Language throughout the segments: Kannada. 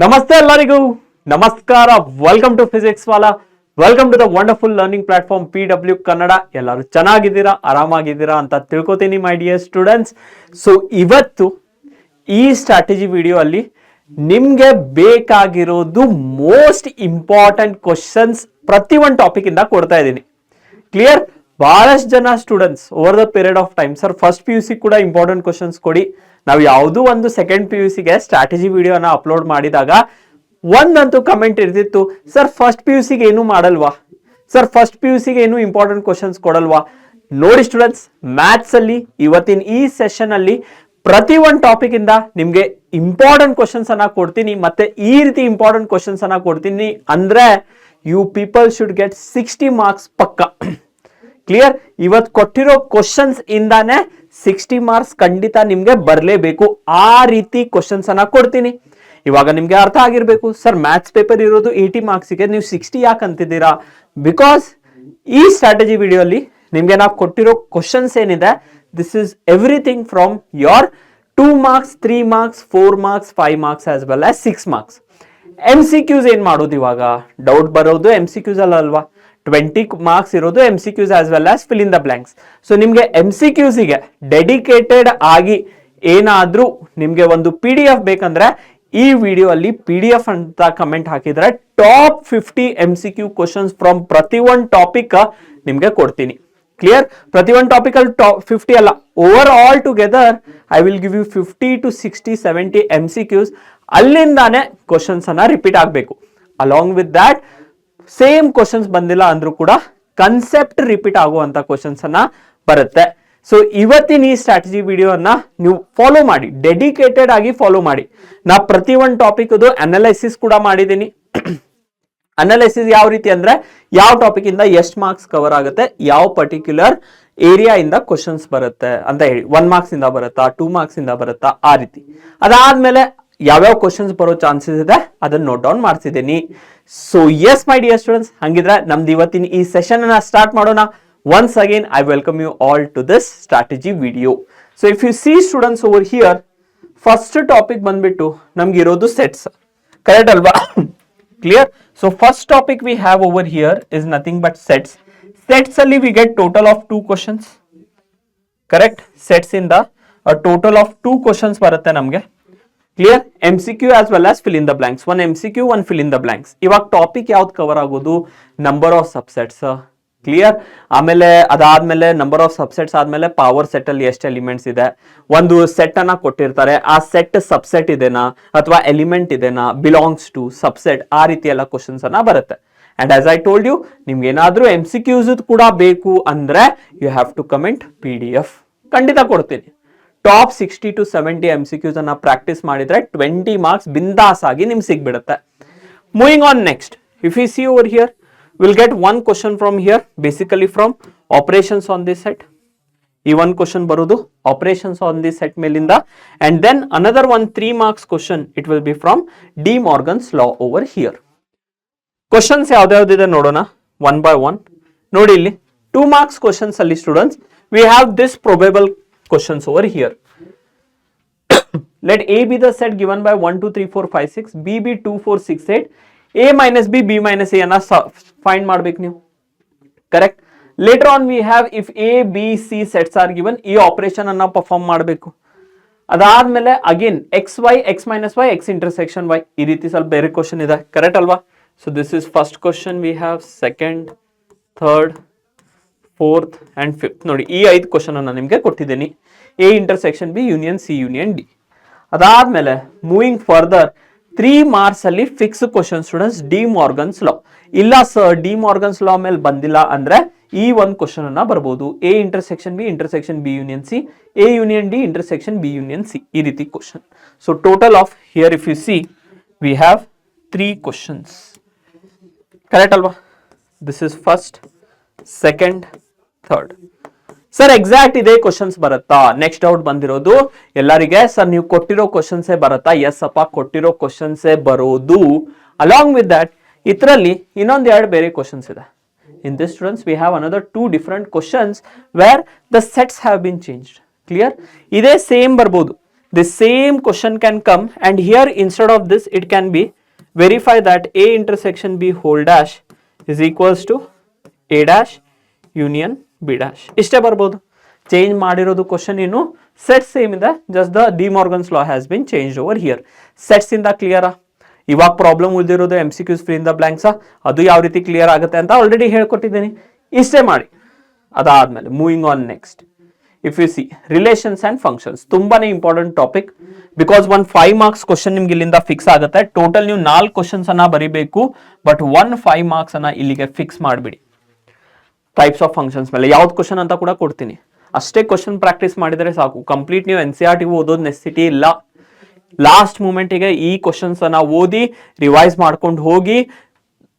ನಮಸ್ತೆ ಎಲ್ಲರಿಗೂ ನಮಸ್ಕಾರ. Welcome to physics Wallah. Welcome to the wonderful learning platform PW Kannada. ಎಲ್ಲರೂ ಚೆನ್ನಾಗಿದ್ದೀರಾ, ಆರಾಮಾಗಿದ್ದೀರಾ ಅಂತ ತಿಳ್ಕೊತೀನಿ ಮೈ ಡಿಯರ್ ಸ್ಟೂಡೆಂಟ್ಸ್. ಸೊ ಇವತ್ತು ಈ ಸ್ಟ್ರಾಟಜಿ ವಿಡಿಯೋ ಅಲ್ಲಿ ನಿಮ್ಗೆ ಬೇಕಾಗಿರೋದು ಮೋಸ್ಟ್ ಇಂಪಾರ್ಟೆಂಟ್ ಕ್ವಶನ್ಸ್ ಪ್ರತಿ ಒಂದು ಟಾಪಿಕ್ ಇಂದ ಕೊಡ್ತಾ ಇದ್ದೀನಿ. ಕ್ಲಿಯರ್? ಬಹಳಷ್ಟು ಜನ students over the period of time sir first PUC ಕೂಡ ಇಂಪಾರ್ಟೆಂಟ್ ಕ್ವಶನ್ಸ್ ಕೊಡಿ, ನಾವು ಯಾವುದೋ ಒಂದು ಸೆಕೆಂಡ್ PUCಗೆ ಸ್ಟ್ರಾಟಜಿ ವಿಡಿಯೋನ ಅಪ್ಲೋಡ್ ಮಾಡಿದಾಗ ಒಂದಂತೂ ಕಮೆಂಟ್ ಇರ್ತಿತ್ತು, ಸರ್ ಫಸ್ಟ್ PUCಗೆ ಏನು ಮಾಡಲ್ವಾ, ಸರ್ ಫಸ್ಟ್ PUCಗೆ ಏನು ಇಂಪಾರ್ಟೆಂಟ್ ಕ್ವಶನ್ಸ್ ಕೊಡಲ್ವಾ. ನೋಡಿ ಸ್ಟೂಡೆಂಟ್ಸ್, ಮ್ಯಾಥ್ಸ್ ಅಲ್ಲಿ ಇವತ್ತಿನ ಈ ಸೆಷನ್ ಅಲ್ಲಿ ಪ್ರತಿ ಒಂದು ಟಾಪಿಕ್ ಇಂದ ನಿಮ್ಗೆ ಇಂಪಾರ್ಟೆಂಟ್ ಕ್ವಶನ್ಸ್ ಅನ್ನ ಕೊಡ್ತೀನಿ. ಮತ್ತೆ ಈ ರೀತಿ ಇಂಪಾರ್ಟೆಂಟ್ ಕ್ವಶನ್ಸ್ ಅನ್ನ ಕೊಡ್ತೀನಿ ಅಂದ್ರೆ you people should get 60 marks ಪಕ್ಕ. ಕ್ಲಿಯರ್? ಇವತ್ತು ಕೊಟ್ಟಿರೋ ಕ್ವಶನ್ಸ್ ಇಂದಾನೆ 60 ಮಾರ್ಕ್ಸ್ ಖಂಡಿತ ನಿಮ್ಗೆ ಬರಲೇಬೇಕು. ಆ ರೀತಿ ಕ್ವಶನ್ಸ್ ಅನ್ನ ಕೊಡ್ತೀನಿ. ಇವಾಗ ನಿಮ್ಗೆ ಅರ್ಥ ಆಗಿರ್ಬೇಕು, ಸರ್ ಮ್ಯಾಥ್ಸ್ ಪೇಪರ್ ಇರೋದು 80 ಮಾರ್ಕ್ಸ್ಗೆ ನೀವು 60 ಯಾಕೆ ಅಂತಿದ್ದೀರಾ? ಬಿಕಾಸ್ ಈ ಸ್ಟ್ರಾಟಜಿ ವಿಡಿಯೋ ಅಲ್ಲಿ ನಿಮ್ಗೆ ನಾವು ಕೊಟ್ಟಿರೋ ಕ್ವಶನ್ಸ್ ಏನಿದೆ, this is everything from your 2 marks, 3 marks, 4 marks, 5 marks as well as 6 marks. MCQs ಏನ್ ಮಾಡೋದು? ಇವಾಗ ಡೌಟ್ ಬರೋದು MCQs ಅಲ್ವಾ. 20 ಮಾರ್ಕ್ಸ್ ಇರೋದು MCQs as well as fill in the blanks. So ನಿಮ್ಗೆ MCQs ಗೆ ಡೆಡಿಕೇಟೆಡ್ ಆಗಿ ಏನಾದ್ರೂ ನಿಮ್ಗೆ ಒಂದು PDF ಬೇಕಂದ್ರೆ ಈ ವಿಡಿಯೋ ಅಲ್ಲಿ PDF ಅಂತ ಕಮೆಂಟ್ ಹಾಕಿದ್ರೆ ಟಾಪ್ 50 MCQ ಕ್ವಶನ್ಸ್ ಫ್ರಮ್ ಪ್ರತಿ ಒಂದು ಟಾಪಿಕ್ ನಿಮ್ಗೆ ಕೊಡ್ತೀನಿ. ಕ್ಲಿಯರ್? ಪ್ರತಿ ಒಂದು ಟಾಪಿಕ್ ಅಲ್ಲಿ ಟಾಪ್ 50 ಅಲ್ಲ, overall together I will give you 50 to 60, 70 MCQs. ಅಲ್ಲಿಂದಾನೆ ಕ್ವಶನ್ಸ್ ಅನ್ನ ರಿಪೀಟ್ ಆಗಬೇಕು. Along with that same questions ಬಂದಿಲ್ಲ ಅಂದ್ರೂ ಕೂಡ ಕನ್ಸೆಪ್ಟ್ ರಿಪೀಟ್ ಆಗುವಂತ ಕ್ವಶನ್ಸ್ ಅನ್ನ ಬರುತ್ತೆ. ಸೊ ಇವತ್ತಿನ ಈ ಸ್ಟ್ರಾಟಜಿ ವಿಡಿಯೋನ ನೀವು ಫಾಲೋ ಮಾಡಿ, ಡೆಡಿಕೇಟೆಡ್ ಆಗಿ ಫಾಲೋ ಮಾಡಿ. ನಾ ಪ್ರತಿ ಒಂದು ಟಾಪಿಕ್ ಅನಾಲಿಸಿಸ್ ಕೂಡ ಮಾಡಿದ್ದೀನಿ. ಅನಾಲಿಸಿಸ್ ಯಾವ ರೀತಿ ಅಂದ್ರೆ ಯಾವ ಟಾಪಿಕ್ ಇಂದ ಎಷ್ಟು ಮಾರ್ಕ್ಸ್ ಕವರ್ ಆಗುತ್ತೆ, ಯಾವ ಪರ್ಟಿಕ್ಯುಲರ್ ಏರಿಯಾ ಇಂದ ಕ್ವಶನ್ಸ್ ಬರುತ್ತೆ ಅಂತ ಹೇಳಿ, 1 ಮಾರ್ಕ್ಸ್ ಇಂದ ಬರುತ್ತಾ, 2 ಮಾರ್ಕ್ಸ್ ಇಂದ ಬರುತ್ತಾ, ಆ ರೀತಿ. ಅದಾದ್ಮೇಲೆ ಯಾವ್ಯಾವ ಕ್ವಶನ್ಸ್ ಬರೋ ಚಾನ್ಸಸ್ ಇದೆ ಅದನ್ನ ನೋಟ್ ಡೌನ್ ಮಾಡ್ತಿದ್ದೀನಿ. So yes my dear students, ಹಂಗಿದ್ರೆ ನಮ್ದು ಇವತ್ತಿನ ಈ ಸೆಷನ್ ಅನ್ನ ಸ್ಟಾರ್ಟ್ ಮಾಡೋಣ. Once again I welcome you all to this strategy video. So if you see students over here, first topic ಬಂದ್ಬಿಟ್ಟು ನಮ್ಗೆ ಇರೋದು ಸೆಟ್ಸ್. ಕರೆಕ್ಟ್ ಅಲ್ವಾ? Clear? So first topic we have over here is nothing but sets. Sets ಅಲ್ಲಿ we get total of 2 questions. Correct? Sets ಇಂದ ಟೋಟಲ್ ಆಫ್ 2 ಕ್ವಶನ್ಸ್ ಬರುತ್ತೆ ನಮ್ಗೆ. Clear? MCQ as well as fill in the blanks. 1 MCQ, 1 fill in the blanks. ಇವಾಗ ಟಾಪಿಕ್ ಯಾವ್ದು ಕವರ್ ಆಗೋದು? Number of subsets. ಕ್ಲಿಯರ್? ಆಮೇಲೆ ಅದಾದ್ಮೇಲೆ ನಂಬರ್ ಆಫ್ ಸಬ್ಸೆಟ್ಸ್ ಆದ್ಮೇಲೆ ಪವರ್ ಸೆಟ್ ಅಲ್ಲಿ ಎಷ್ಟು ಎಲಿಮೆಂಟ್ಸ್ ಇದೆ, ಒಂದು ಸೆಟ್ ಅನ್ನ ಕೊಟ್ಟಿರ್ತಾರೆ, ಆ ಸೆಟ್ ಸಬ್ಸೆಟ್ ಇದೆನಾ ಅಥವಾ ಎಲಿಮೆಂಟ್ ಇದೆನಾ, ಬಿಲಾಂಗ್ಸ್ ಟು ಸಬ್ಸೆಟ್, ಆ ರೀತಿ ಎಲ್ಲ ಕ್ವಶನ್ಸ್ ಅನ್ನ ಬರುತ್ತೆ. And as I told you, ನಿಮ್ಗೆ ಏನಾದ್ರೂ MCQs ಕೂಡ ಬೇಕು ಅಂದ್ರೆ you have to comment PDF. ಖಂಡಿತ ಕೊಡ್ತೀನಿ. ಟಾಪ್ 60 to 70 MCQs ಅನ್ನ ಪ್ರಾಕ್ಟೀಸ್ ಮಾಡಿದ್ರೆ 20 ಮಾರ್ಕ್ಸ್ ಬಿಂದಾಸ್ ಆಗಿ ನಿಮ್ಗೆ ಸಿಗ್ಬಿಡುತ್ತೆ. Moving on next, if you see over here, will get 1 question from here, basically from operations on this set. ಈ 1 ಕ್ವಶನ್ ಬರೋದು ಆಪರೇಷನ್ಸ್ ಆನ್ ದಿಸ್ ಸೆಟ್ ಮೇಲಿಂದ. And then another 1 3 marks question, it will be from De Morgan's law over here. Questions ಯಾವ್ದಾವ್ದಿದೆ ನೋಡೋಣ ಒನ್ ಬೈ ಒನ್. ನೋಡಿ ಇಲ್ಲಿ 2 ಮಾರ್ಕ್ಸ್ ಕ್ವಶನ್ಸ್ ಅಲ್ಲಿ students we have this probable questions over here. Let A be the set given by 1 2 3 4 5 6, B be 2 4 6 8, A minus B, B minus A ಅನ್ನ find ಮಾಡ್ಬೇಕು ನೀವು. Correct? Later on we have if A, B, C sets are given, ಈ ಆಪರೇಷನ್ ಅನ್ನ ಪರ್ಫಾರ್ಮ್ ಮಾಡಬೇಕು. ಅದಾದ್ಮೇಲೆ again XY, X minus Y, X intersection Y, ಈ ರೀತಿ ಸ್ವಲ್ಪ ಬೇರೆ ಕ್ವಶನ್ ಇದೆ. ಕರೆಕ್ಟ್ ಅಲ್ವಾ? So this is first question, we have second, third, 4th and 5th. ನೋಡಿ ಈ 5 ಕ್ವಶನ್ ಅನ್ನ ನಿಮ್ಗೆ ಕೊಟ್ಟಿದ್ದೀನಿ. A intersection B union C union D. ಅದಾದ್ಮೇಲೆ ಮೂವಿಂಗ್ ಫರ್ದರ್ 3 ಮಾರ್ಕ್ಸ್ ಅಲ್ಲಿ fix question students, De Morgan's law. ಇಲ್ಲ ಸರ್ ಡಿ ಮಾರ್ಗನ್ಸ್ ಲಾ ಮೇಲೆ ಬಂದಿಲ್ಲ ಅಂದ್ರೆ ಈ 1 ಕ್ವಶನ್ ಅನ್ನ ಬರ್ಬೋದು. A intersection B intersection B union C, A union D intersection B union C, ಈ ರೀತಿ question. So total of here if you see we have 3 questions. Correct ಅಲ್ವಾ? This is first, second, third. Sir exact ಇದೇ ಕ್ವಶನ್ಸ್ ಬರುತ್ತಾ? ನೆಕ್ಸ್ಟ್ ಡೌಟ್ ಬಂದಿರೋದು ಎಲ್ಲರಿಗೆ, ಸರ್ ನೀವು ಕೊಟ್ಟಿರೋ ಕ್ವಶನ್ಸೇ ಬರುತ್ತಾ? ಎಸ್ ಅಪ್ಪ, ಕೊಟ್ಟಿರೋ ಕ್ವಶನ್ಸೇ ಬರೋದು. ಅಲಾಂಗ್ ವಿತ್ ದಟ್ ಇದರಲ್ಲಿ ಇನ್ನೊಂದು 2 ಬೇರೆ ಕ್ವಶನ್ಸ್ ಇದೆ. In this students we have another 2 different questions where the sets have been changed. Clear? ಇದೇ ಸೇಮ್ ಬರ್ಬೋದು. the same question can come, and here instead of this it can be verify that A intersection B whole dash is equals to A dash union B dash. ಇಷ್ಟೇ ಬರ್ಬೋದು. ಚೇಂಜ್ ಮಾಡಿರೋದು ಕ್ವಶನ್ ಇನ್ನು ಸೆಟ್ ಸೇಮ್ ಇದೆ, just the D Morgan's law has been change over here. Sets ಇಂದ ಕ್ಲಿಯರಾ? ಇವಾಗ ಪ್ರಾಬ್ಲಮ್ ಉಳಿದಿರೋದು MCQs ಫ್ರೀ ಇಂದ ಬ್ಲಾಂಕ್ಸಾ, ಅದು ಯಾವ ರೀತಿ ಕ್ಲಿಯರ್ ಆಗುತ್ತೆ ಅಂತ ಆಲ್ರೆಡಿ ಹೇಳ್ಕೊಟ್ಟಿದ್ದೀನಿ. ಇಷ್ಟೇ ಮಾಡಿ. ಅದಾದ್ಮೇಲೆ moving on next, if you see relations and functions, ತುಂಬಾನೇ important topic. Because 5 marks question ನಿಮ್ಗೆ ಇಲ್ಲಿಂದ ಫಿಕ್ಸ್ ಆಗುತ್ತೆ. ಟೋಟಲ್ ನೀವು 4 ಕ್ವಶನ್ಸ್ ಅನ್ನ ಬರೀಬೇಕು, ಬಟ್ 5 ಮಾರ್ಕ್ಸ್ ಅನ್ನ ಇಲ್ಲಿಗೆ ಫಿಕ್ಸ್ ಮಾಡಿಬಿಡಿ. ಟೈಪ್ಸ್ ಆಫ್ ಫಂಕ್ಷನ್ಸ್ ಮೇಲೆ ಯಾವ್ದು ಕ್ವಶನ್ ಅಂತ ಕೂಡ ಕೊಡ್ತೀನಿ, ಅಷ್ಟೇ ಕ್ವಶನ್ ಪ್ರಾಕ್ಟೀಸ್ ಮಾಡಿದರೆ ಸಾಕು. ಕಂಪ್ಲೀಟ್ ನೀವು NCERT ಓದೋದು ನೆಸೆಸಿಟಿ ಇಲ್ಲ. ಲಾಸ್ಟ್ ಮೂಮೆಂಟಿಗೆ ಈ ಕ್ವಶನ್ಸ್ ಅನ್ನ ಓದಿ ರಿವೈಸ್ ಮಾಡ್ಕೊಂಡು ಹೋಗಿ.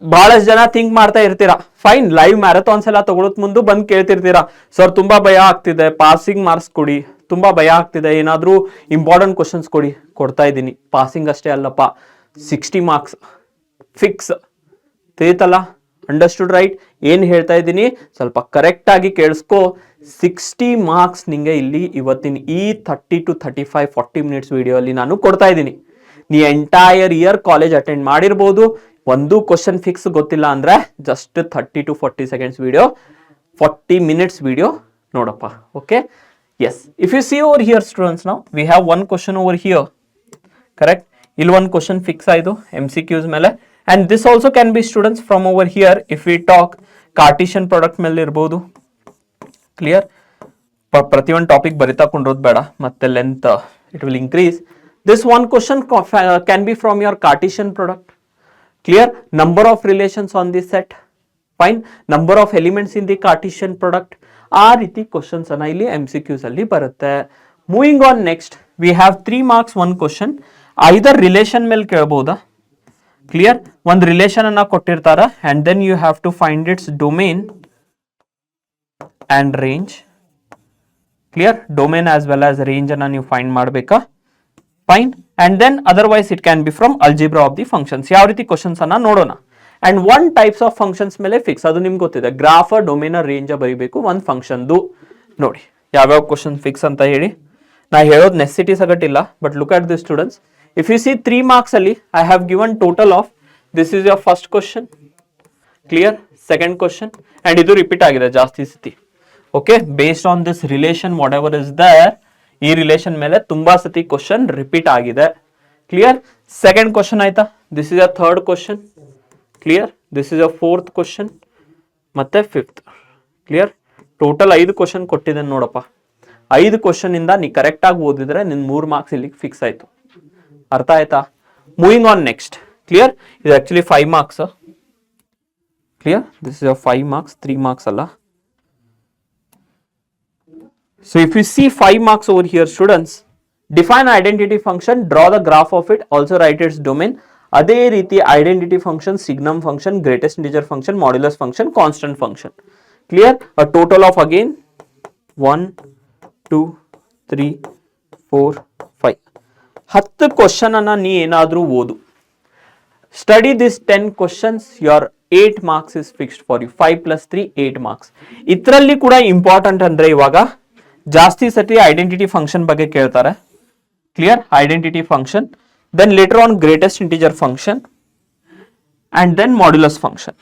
ಬಹಳಷ್ಟು ಜನ ಥಿಂಕ್ ಮಾಡ್ತಾ ಇರ್ತೀರಾ, ಫೈನ್ ಲೈವ್ ಮ್ಯಾರಥಾನ್ಸ್ ಎಲ್ಲ ತಗೊಳತ್ ಮುಂದೆ ಬಂದು ಕೇಳ್ತಿರ್ತೀರಾ, ಸರ್ ತುಂಬಾ ಭಯ ಆಗ್ತಿದೆ, ಪಾಸಿಂಗ್ ಮಾರ್ಕ್ಸ್ ಕೊಡಿ, ತುಂಬಾ ಭಯ ಆಗ್ತಿದೆ, ಏನಾದ್ರೂ ಇಂಪಾರ್ಟೆಂಟ್ ಕ್ವಶನ್ಸ್ ಕೊಡಿ. ಕೊಡ್ತಾ ಇದ್ದೀನಿ. ಪಾಸಿಂಗ್ ಅಷ್ಟೇ ಅಲ್ಲಪ್ಪ, 60 ಮಾರ್ಕ್ಸ್ ಫಿಕ್ಸ್. ತಿಳಿತಲ್ಲ? Understood right? ಏನ್ ಹೇಳ್ತಾ ಇದ್ದೀನಿ ಸ್ವಲ್ಪ ಕರೆಕ್ಟ್ ಆಗಿ ಕೇಳಿಸ್ಕೋ. 60 ಮಾರ್ಕ್ಸ್ ನಿಂಗೆ ಇಲ್ಲಿ ಇವತ್ತಿನ ಈ 30 to 35 40 ಮಿನಿಟ್ಸ್ ವಿಡಿಯೋ ಅಲ್ಲಿ ನಾನು ಕೊಡ್ತಾ ಇದ್ದೀನಿ. ನೀ ಎಂಟೈರ್ ಇಯರ್ ಕಾಲೇಜ್ ಅಟೆಂಡ್ ಮಾಡಿರ್ಬೋದು, ಒಂದು ಕ್ವಶನ್ ಫಿಕ್ಸ್ ಗೊತ್ತಿಲ್ಲ ಅಂದ್ರೆ just 30 to 40 seconds video, 40 minutes video ನೋಡಪ್ಪ. Okay, yes. If you see over here students, ನಾವು we have one question over here, correct? ಇಲ್ಲಿ ಒಂದು ಕ್ವಶನ್ ಫಿಕ್ಸ್ ಆಯ್ತು MCQs ಮೇಲೆ. And this also can be students from over here if we talk cartesian product ಮೇಲೆ ಇರ್ಬೋದು. ಕ್ಲಿಯರ್? ಪ್ರತಿಯೊಂದು ಟಾಪಿಕ್ ಬರಿತಾ ಕೊಂಡಿರೋದು ಬೇಡ, ಮತ್ತೆ length it will increase. This one question can be from your Cartesian product. Clear? Number of relations on this set. Fine. Number of elements in the Cartesian product. ಆ ರೀತಿ ಕ್ವಶನ್ಸ್ ಅನ್ನ ಇಲ್ಲಿ MCQs ಅಲ್ಲಿ ಬರುತ್ತೆ. Moving on next, we have 3 marks 1 question. Either relation ಮೇಲೆ ಕೇಳಬಹುದಾ? ಕ್ಲಿಯರ್? ಒಂದು ರಿಲೇಷನ್ ಅನ್ನ ಕೊಟ್ಟಿರ್ತಾರ, and then you have to find its domain and range. Clear? Domain as well as range ಅನ್ನ ನೀವು ಫೈಂಡ್ ಮಾಡಬೇಕಾ? Fine. And then otherwise it can be from algebra of the functions. ಯಾವ ರೀತಿ ಕ್ವಶನ್ಸ್ ಅನ್ನ ನೋಡೋಣ. And one types of functions ಮೇಲೆ ಫಿಕ್ಸ್, ಅದು ನಿಮ್ಗೆ ಗೊತ್ತಿದೆ. ಗ್ರಾಫ್, ಡೊಮೇನ್, ರೇಂಜ್ ಬರೀಬೇಕು ಒಂದು ಫಂಕ್ಷನ್ದು. ನೋಡಿ ಯಾವ್ಯಾವ ಕ್ವಶನ್ ಫಿಕ್ಸ್ ಅಂತ ಹೇಳಿ. ನಾ ಹೇಳೋದು ನೆಸೆಸಿಟಿ ಸಗಟ್ಟಿಲ್ಲ, but look at the students. If you see 3 marks ಅಲ್ಲಿ I have given total of, this is your first question. Clear? Second question, and ಇದು ರಿಪೀಟ್ ಆಗಿದೆ ಜಾಸ್ತಿ ಸತಿ. Okay, based on this relation whatever is there, ಈ ರಿಲೇಷನ್ ಮೇಲೆ ತುಂಬಾ ಸತಿ ಕ್ವಶನ್ ರಿಪೀಟ್ ಆಗಿದೆ. ಕ್ಲಿಯರ್? ಸೆಕೆಂಡ್ ಕ್ವಶನ್ ಆಯ್ತಾ? This is a third question. Clear? This is a fourth question, ಮತ್ತೆ ಫಿಫ್ತ್. ಕ್ಲಿಯರ್? ಟೋಟಲ್ 5 ಕ್ವಶನ್ ಕೊಟ್ಟಿದ್ದೇನೆ ನೋಡಪ್ಪ. 5 ಕ್ವಶನ್ ಇಂದ ನೀ ಕರೆಕ್ಟ್ ಆಗಿ ಓದಿದ್ರೆ ನಿನ್ 3 ಮಾರ್ಕ್ಸ್ ಇಲ್ಲಿ ಫಿಕ್ಸ್ ಆಯ್ತು. ಅರ್ಥ ಆಯ್ತಾ? Moving on next. ಕ್ಲಿಯರ್? ಇದು actually 5 marks. Clear? This is a 5 marks, 3 marks ಅಲ್ಲ. So if you see 5 marks over here students, define identity function, draw the graph of it, also write its domain. ಅದೇ ರೀತಿ identity function, signum function, greatest integer function, modulus function, constant function. Clear? A total of again 1 2 3 4 5 10 question ಅನ್ನ ನೀ ಏನಾದ್ರೂ ಓದು. Study this 10 questions, your 8 marks is fixed for you. 5 + 3 8 marks. ಇದರಲ್ಲಿ ಕೂಡ ಇಂಪಾರ್ಟೆಂಟ್ ಅಂದ್ರೆ ಇವಾಗ ಜಾಸ್ತಿ ಸತಿ ಐಡೆಂಟಿಟಿ ಫಂಕ್ಷನ್ ಬಗ್ಗೆ ಕೇಳ್ತಾರೆ. Clear? Identity function, then later on greatest integer function, and then modulus function.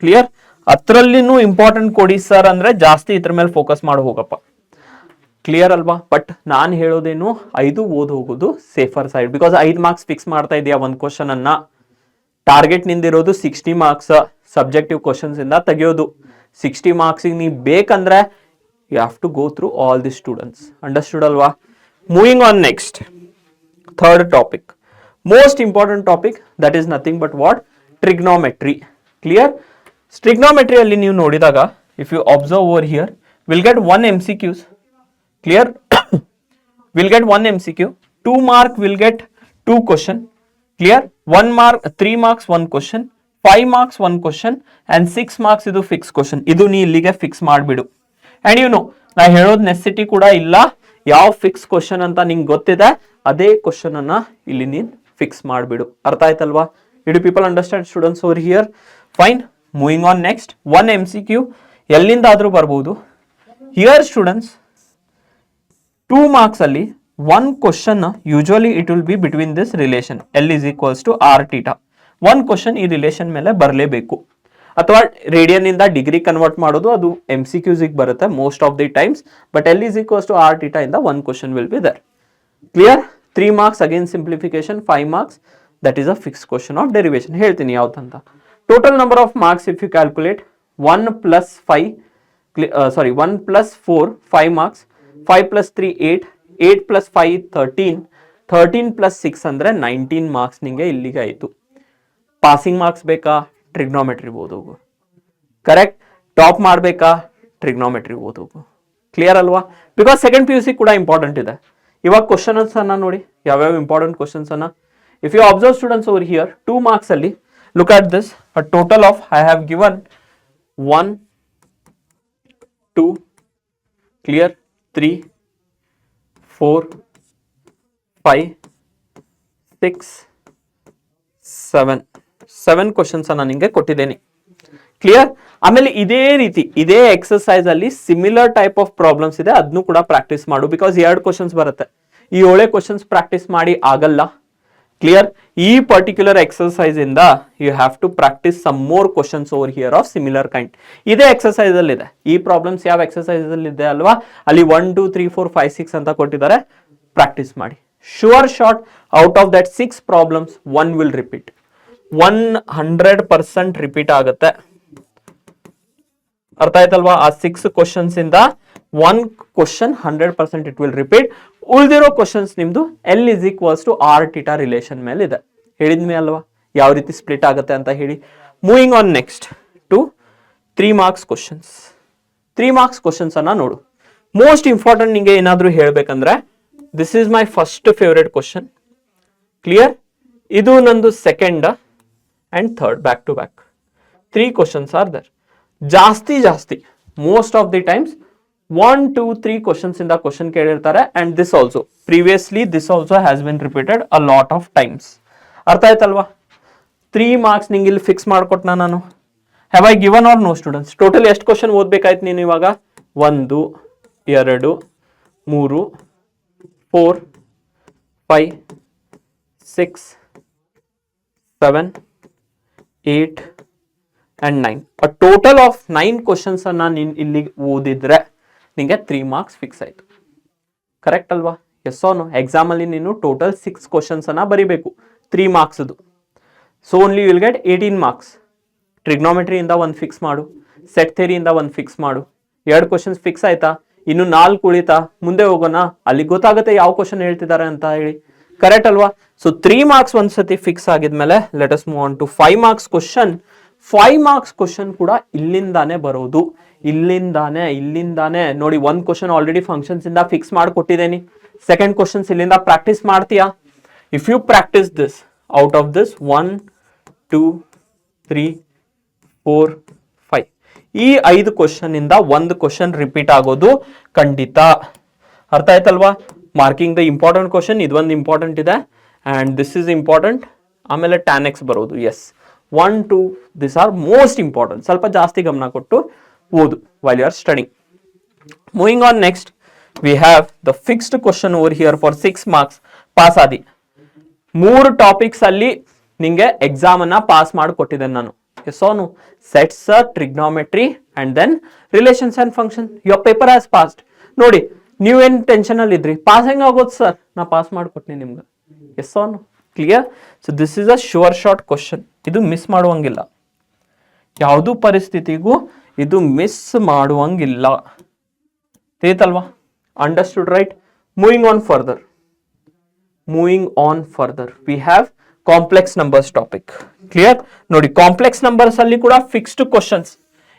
Clear? ಅದ್ರಲ್ಲಿನೂ ಇಂಪಾರ್ಟೆಂಟ್ ಕೊಡಿ ಸರ್ ಅಂದ್ರೆ ಜಾಸ್ತಿ ಇದ್ರ ಮೇಲೆ ಫೋಕಸ್ ಮಾಡಿ ಹೋಗಪ್ಪ. ಕ್ಲಿಯರ್ ಅಲ್ವಾ? ಬಟ್ ನಾನು ಹೇಳೋದೇನು, 5 ಓದ್ ಹೋಗೋದು safer side. Because 5 marks fix ಮಾಡ್ತಾ ಇದೆಯಾ ಒಂದು ಕ್ವಶನ್ ಅನ್ನ. ಟಾರ್ಗೆಟ್ ನಿಂದಿರೋದು 60 ಮಾರ್ಕ್ಸ್ ಸಬ್ಜೆಕ್ಟಿವ್ ಕ್ವಶನ್ಸ್ ಇಂದ ತೆಗೆಯೋದು. 60 ಮಾರ್ಕ್ಸ್ ನೀ ಬೇಕಂದ್ರೆ you have to go through all the students. Understood alva? Moving on next, third topic, most important topic, that is nothing but what? Trigonometry. Clear? Trigonometry alli ನೀವು ನೋಡಿದಾಗ, if you observe over here, we'll get 1 MCQs. Clear? We'll get 1 MCQ. 2 mark will get 2 question. Clear? 1 mark 3 marks 1 question, 5 marks 1 question, and 6 marks ಇದು ಫಿಕ್ಸ್ ಕ್ವಶನ್. ಇದು ನೀ ಇಲ್ಲಿಗೆ ಫಿಕ್ಸ್ ಮಾಡಿಬಿಡು. ಅಂಡ್ ಯು ನೋ, ನಾ ಹೇಳೋದು ನೆಸೆಸಿಟಿ ಕೂಡ ಇಲ್ಲ. ಯಾವ ಫಿಕ್ಸ್ ಕ್ವಶನ್ ಅಂತ ನಿಂಗೆ ಗೊತ್ತಿದೆ, ಅದೇ ಕ್ವಶನ್ ಅನ್ನ ಇಲ್ಲಿ ನೀನ್ ಫಿಕ್ಸ್ ಮಾಡಿಬಿಡು. ಅರ್ಥ ಆಯ್ತಲ್ವಾ? Do people understand students over here? Fine. Moving on next, 1 MCQ ಎಲ್ಲಿಂದ ಆದ್ರೂ ಬರ್ಬೋದು. ಹಿಯರ್ ಸ್ಟೂಡೆಂಟ್ಸ್ 2 ಮಾರ್ಕ್ಸ್ ಅಲ್ಲಿ one question usually it will be between this relation L is equals to R theta. one question ಈ ರಿಲೇಷನ್ ಮೇಲೆ ಬರಲೇಬೇಕು, ಅಥವಾ ರೇಡಿಯನ್ ಇಂದ ಡಿಗ್ರಿ ಕನ್ವರ್ಟ್ ಮಾಡೋದು ಅದು MCQs ಬರುತ್ತೆ most of the times. But L is equals to R theta ಇಂದ one question will be there. Clear? 3 marks again simplification, 5 marks that is a fixed question of derivation. ಹೇಳ್ತೀನಿ ಯಾವ್ದಂತ. Total number of marks if you calculate 1 plus 5 1 plus 4 5 marks, 5 plus 3 8, 8 plus 5 13, 13 plus 6 ಅಂದ್ರೆ 19 marks ನಿಂಗೆ ಇಲ್ಲಿಗೆ ಆಯಿತು. ಪಾಸಿಂಗ್ ಮಾರ್ಕ್ಸ್ ಬೇಕಾ, ಟ್ರಿಗ್ನೋಮೆಟ್ರಿ ಓದೋಗು. ಕರೆಕ್ಟ್? ಟಾಪ್ ಮಾಡಬೇಕಾ, ಟ್ರಿಗ್ನೋಮೆಟ್ರಿ ಓದೋಗು. ಕ್ಲಿಯರ್ ಅಲ್ವಾ? ಬಿಕಾಸ್ ಸೆಕೆಂಡ್ PUC ಕೂಡ ಇಂಪಾರ್ಟೆಂಟ್ ಇದೆ. ಇವಾಗ ಕ್ವಶನ್ಸ್ ಅನ್ನ ನೋಡಿ, ಯಾವ್ಯಾವ ಇಂಪಾರ್ಟೆಂಟ್ ಕ್ವಶನ್ಸ್ ಅನ್ನ. If you observe students over here 2 marks ಅಲ್ಲಿ look at this, a total of I have given 1 2 clear 3 4 5 6 7 questions ಅನ್ನ ನಿಮಗೆ ಕೊಟ್ಟಿದ್ದೇನೆ. ಕ್ಲಿಯರ್? ಆಮೇಲೆ ಇದೇ ರೀತಿ ಇದೇ ಎಕ್ಸರ್ಸೈಸ್ ಅಲ್ಲಿ ಸಿಮಿಲರ್ ಟೈಪ್ ಆಫ್ ಪ್ರಾಬ್ಲಮ್ಸ್ ಇದೆ, ಅದನ್ನು ಕೂಡ ಪ್ರಾಕ್ಟೀಸ್ ಮಾಡು. ಬಿಕಾಸ್ 2 ಕ್ವಶನ್ಸ್ ಬರುತ್ತೆ, ಈ 7 ಕ್ವಶನ್ಸ್ ಪ್ರಾಕ್ಟೀಸ್ ಮಾಡಿ ಆಗಲ್ಲ. ಕ್ಲಿಯರ್? ಈ ಪರ್ಟಿಕ್ಯುಲರ್ ಎಕ್ಸರ್ಸೈಸ್ ಇಂದ you have to practise some more questions over here of similar kind. ಇದೇ ಎಕ್ಸರ್ಸೈಸ್ ಅಲ್ಲಿ ಇದೆ, ಈ ಪ್ರಾಬ್ಲಮ್ಸ್ ಯಾವ ಎಕ್ಸರ್ಸೈಸ್ ಅಲ್ಲಿ ಇದೆ ಅಲ್ವಾ, ಅಲ್ಲಿ 1 2 3 4 5 6 ಅಂತ ಕೊಟ್ಟಿದ್ದಾರೆ. ಪ್ರಾಕ್ಟೀಸ್ ಮಾಡಿ. Sure short out of that 6 problems 1 will repeat. 100% repeat ಆಗುತ್ತೆ. ಅರ್ಥ ಆಯ್ತಲ್ವಾ? ಆ 6 ಕ್ವಶನ್ಸ್ ಇಂದ 1 ಕ್ವಶನ್ 100% ಇಟ್ ವಿಲ್ ರಿಪೀಟ್. ಉಳಿದಿರೋ ಕ್ವಶನ್ಸ್ ನಿಮ್ದು L is equals to R theta relation ಮೇಲೆ ಇದೆ. ಹೇಳಿದ್ಮೇ ಅಲ್ವಾ ಯಾವ ರೀತಿ ಸ್ಪ್ಲಿಟ್ ಆಗುತ್ತೆ ಅಂತ ಹೇಳಿ. Moving on next to 3 marks questions. 3 marks questions ಅನ್ನ ನೋಡು. ಮೋಸ್ಟ್ ಇಂಪಾರ್ಟೆಂಟ್ ನಿಂಗೆ ಏನಾದ್ರೂ ಹೇಳ್ಬೇಕಂದ್ರೆ this is my first favourite question. Clear? ಇದು ನಂದು second and third back to back. 3 questions are there. ಜಾಸ್ತಿ most of the times 1 2 3 questions in the question ಕೇಳಿರ್ತಾರೆ. and this also previously this also has been repeated a lot of times. ಅರ್ಥ ಆಯ್ತಲ್ವಾ? 3 marks ನಿಂಗೆ ಇಲ್ಲಿ ಫಿಕ್ಸ್ ಮಾಡ್ಕೊಟ್ನಾ ನಾನು. have I given or no students? Total ಎಷ್ಟು ಕ್ವಶನ್ ಓದ್ಬೇಕಾಯ್ತು ನೀನು ಇವಾಗ? 1 2 3 4 5 6 7 8 and 9. a total of 9 questions ಅನ್ನ ನೀನ್ ಇಲ್ಲಿ ಓದಿದ್ರೆ ನಿಂಗೆ 3 marks ಫಿಕ್ಸ್ ಆಯ್ತು. ಕರೆಕ್ಟ್ ಅಲ್ವಾ? Yes or no? ಎಕ್ಸಾಮ್ ಅಲ್ಲಿ ನೀನು ಟೋಟಲ್ 6 ಕ್ವಶನ್ಸ್ ಅನ್ನ ಬರಿಬೇಕು 3 marks. So only will get 18 marks. Trigonometry ಇಂದ 1 ಫಿಕ್ಸ್ ಮಾಡು, ಸೆಟ್ ಥಿಯರಿ ಇಂದ 1 ಫಿಕ್ಸ್ ಮಾಡು. 2 ಕ್ವಶನ್ಸ್ ಫಿಕ್ಸ್ ಆಯ್ತಾ? ಇನ್ನು 4 ಉಳಿತಾ? ಮುಂದೆ ಹೋಗೋಣ, ಅಲ್ಲಿ ಗೊತ್ತಾಗುತ್ತೆ ಯಾವ ಕ್ವಶನ್ ಹೇಳ್ತಿದ್ದಾರೆ ಅಂತ ಹೇಳಿ. ಕರೆಕ್ಟ್ ಅಲ್ವಾ? ಸೊ 3 marks ಒಂದ್ಸತಿ ಫಿಕ್ಸ್ ಆಗಿದ್ಮೇಲೆ let us move on to 5 marks question. 5 marks question ಕೂಡ ಇಲ್ಲಿಂದಾನೆ ಬರೋದು. ಇಲ್ಲಿಂದಾನೆ ನೋಡಿ. 1 ಕ್ವಶನ್ ಆಲ್ರೆಡಿ ಫಂಕ್ಷನ್ಸ್ ಇಂದ ಫಿಕ್ಸ್ ಮಾಡಿಕೊಟ್ಟಿದ್ದೇನೆ. ಸೆಕೆಂಡ್ ಕ್ವಶನ್ಸ್ ಇಲ್ಲಿಂದ ಪ್ರಾಕ್ಟೀಸ್ ಮಾಡ್ತೀಯಾ? If you practice this out of this 1 2 3 4 5 ಈ 5 ಕ್ವಶನ್ ಇಂದ 1 ಕ್ವಶನ್ ರಿಪೀಟ್ ಆಗೋದು ಖಂಡಿತ. ಅರ್ಥ ಆಯ್ತಲ್ವಾ? ಮಾರ್ಕಿಂಗ್ ದ ಇಂಪಾರ್ಟೆಂಟ್ ಕ್ವಶನ್ ಇದೊಂದು ಇಂಪಾರ್ಟೆಂಟ್ ಇದೆ and this is important. ಆಮೇಲೆ tan x ಬರೋದು. Yes 1 2 this are most important. ಸ್ವಲ್ಪ ಜಾಸ್ತಿ ಗಮನ ಕೊಟ್ಟು ಓದು while you are studying. Moving on next we have the fixed question over here for 6 marks. Pass Adi 3 topics ಅಲ್ಲಿ ನಿಂಗೆ ಎಕ್ಸಾಮ್ ಅನ್ನ ಪಾಸ್ ಮಾಡಿ ಕೊಟ್ಟಿದ್ದೇನೆ ನಾನು. Yes or no? Sets, trigonometry and then relations and function. Your paper has passed. ನೋಡಿ ನೀವೇನ್ ಟೆನ್ಷನ್ ಅಲ್ಲಿ ಇದ್ರಿ, ಪಾಸ್ ಹೆಂಗ್ ಆಗೋದು ಸರ್? ನಾ ಪಾಸ್ ಮಾಡ್ಕೊಟ್ನಿ ನಿಮ್ಗೆ. Yes or no? Clear? So this is a sure short question. ಇದು ಮಿಸ್ ಮಾಡುವಂಗಿಲ್ಲ, ಯಾವುದು ಪರಿಸ್ಥಿತಿಗೂ ಇದು ಮಿಸ್ ಮಾಡುವಂಗಿಲ್ಲ. ತಿಳಿತಲ್ವಾ? Understood right? Moving on further we have complex numbers topic. Clear? ನೋಡಿ ಕಾಂಪ್ಲೆಕ್ಸ್ ನಂಬರ್ಸ್ ಅಲ್ಲಿ ಕೂಡ ಫಿಕ್ಸ್ಡ್ ಕ್ವಶನ್ಸ್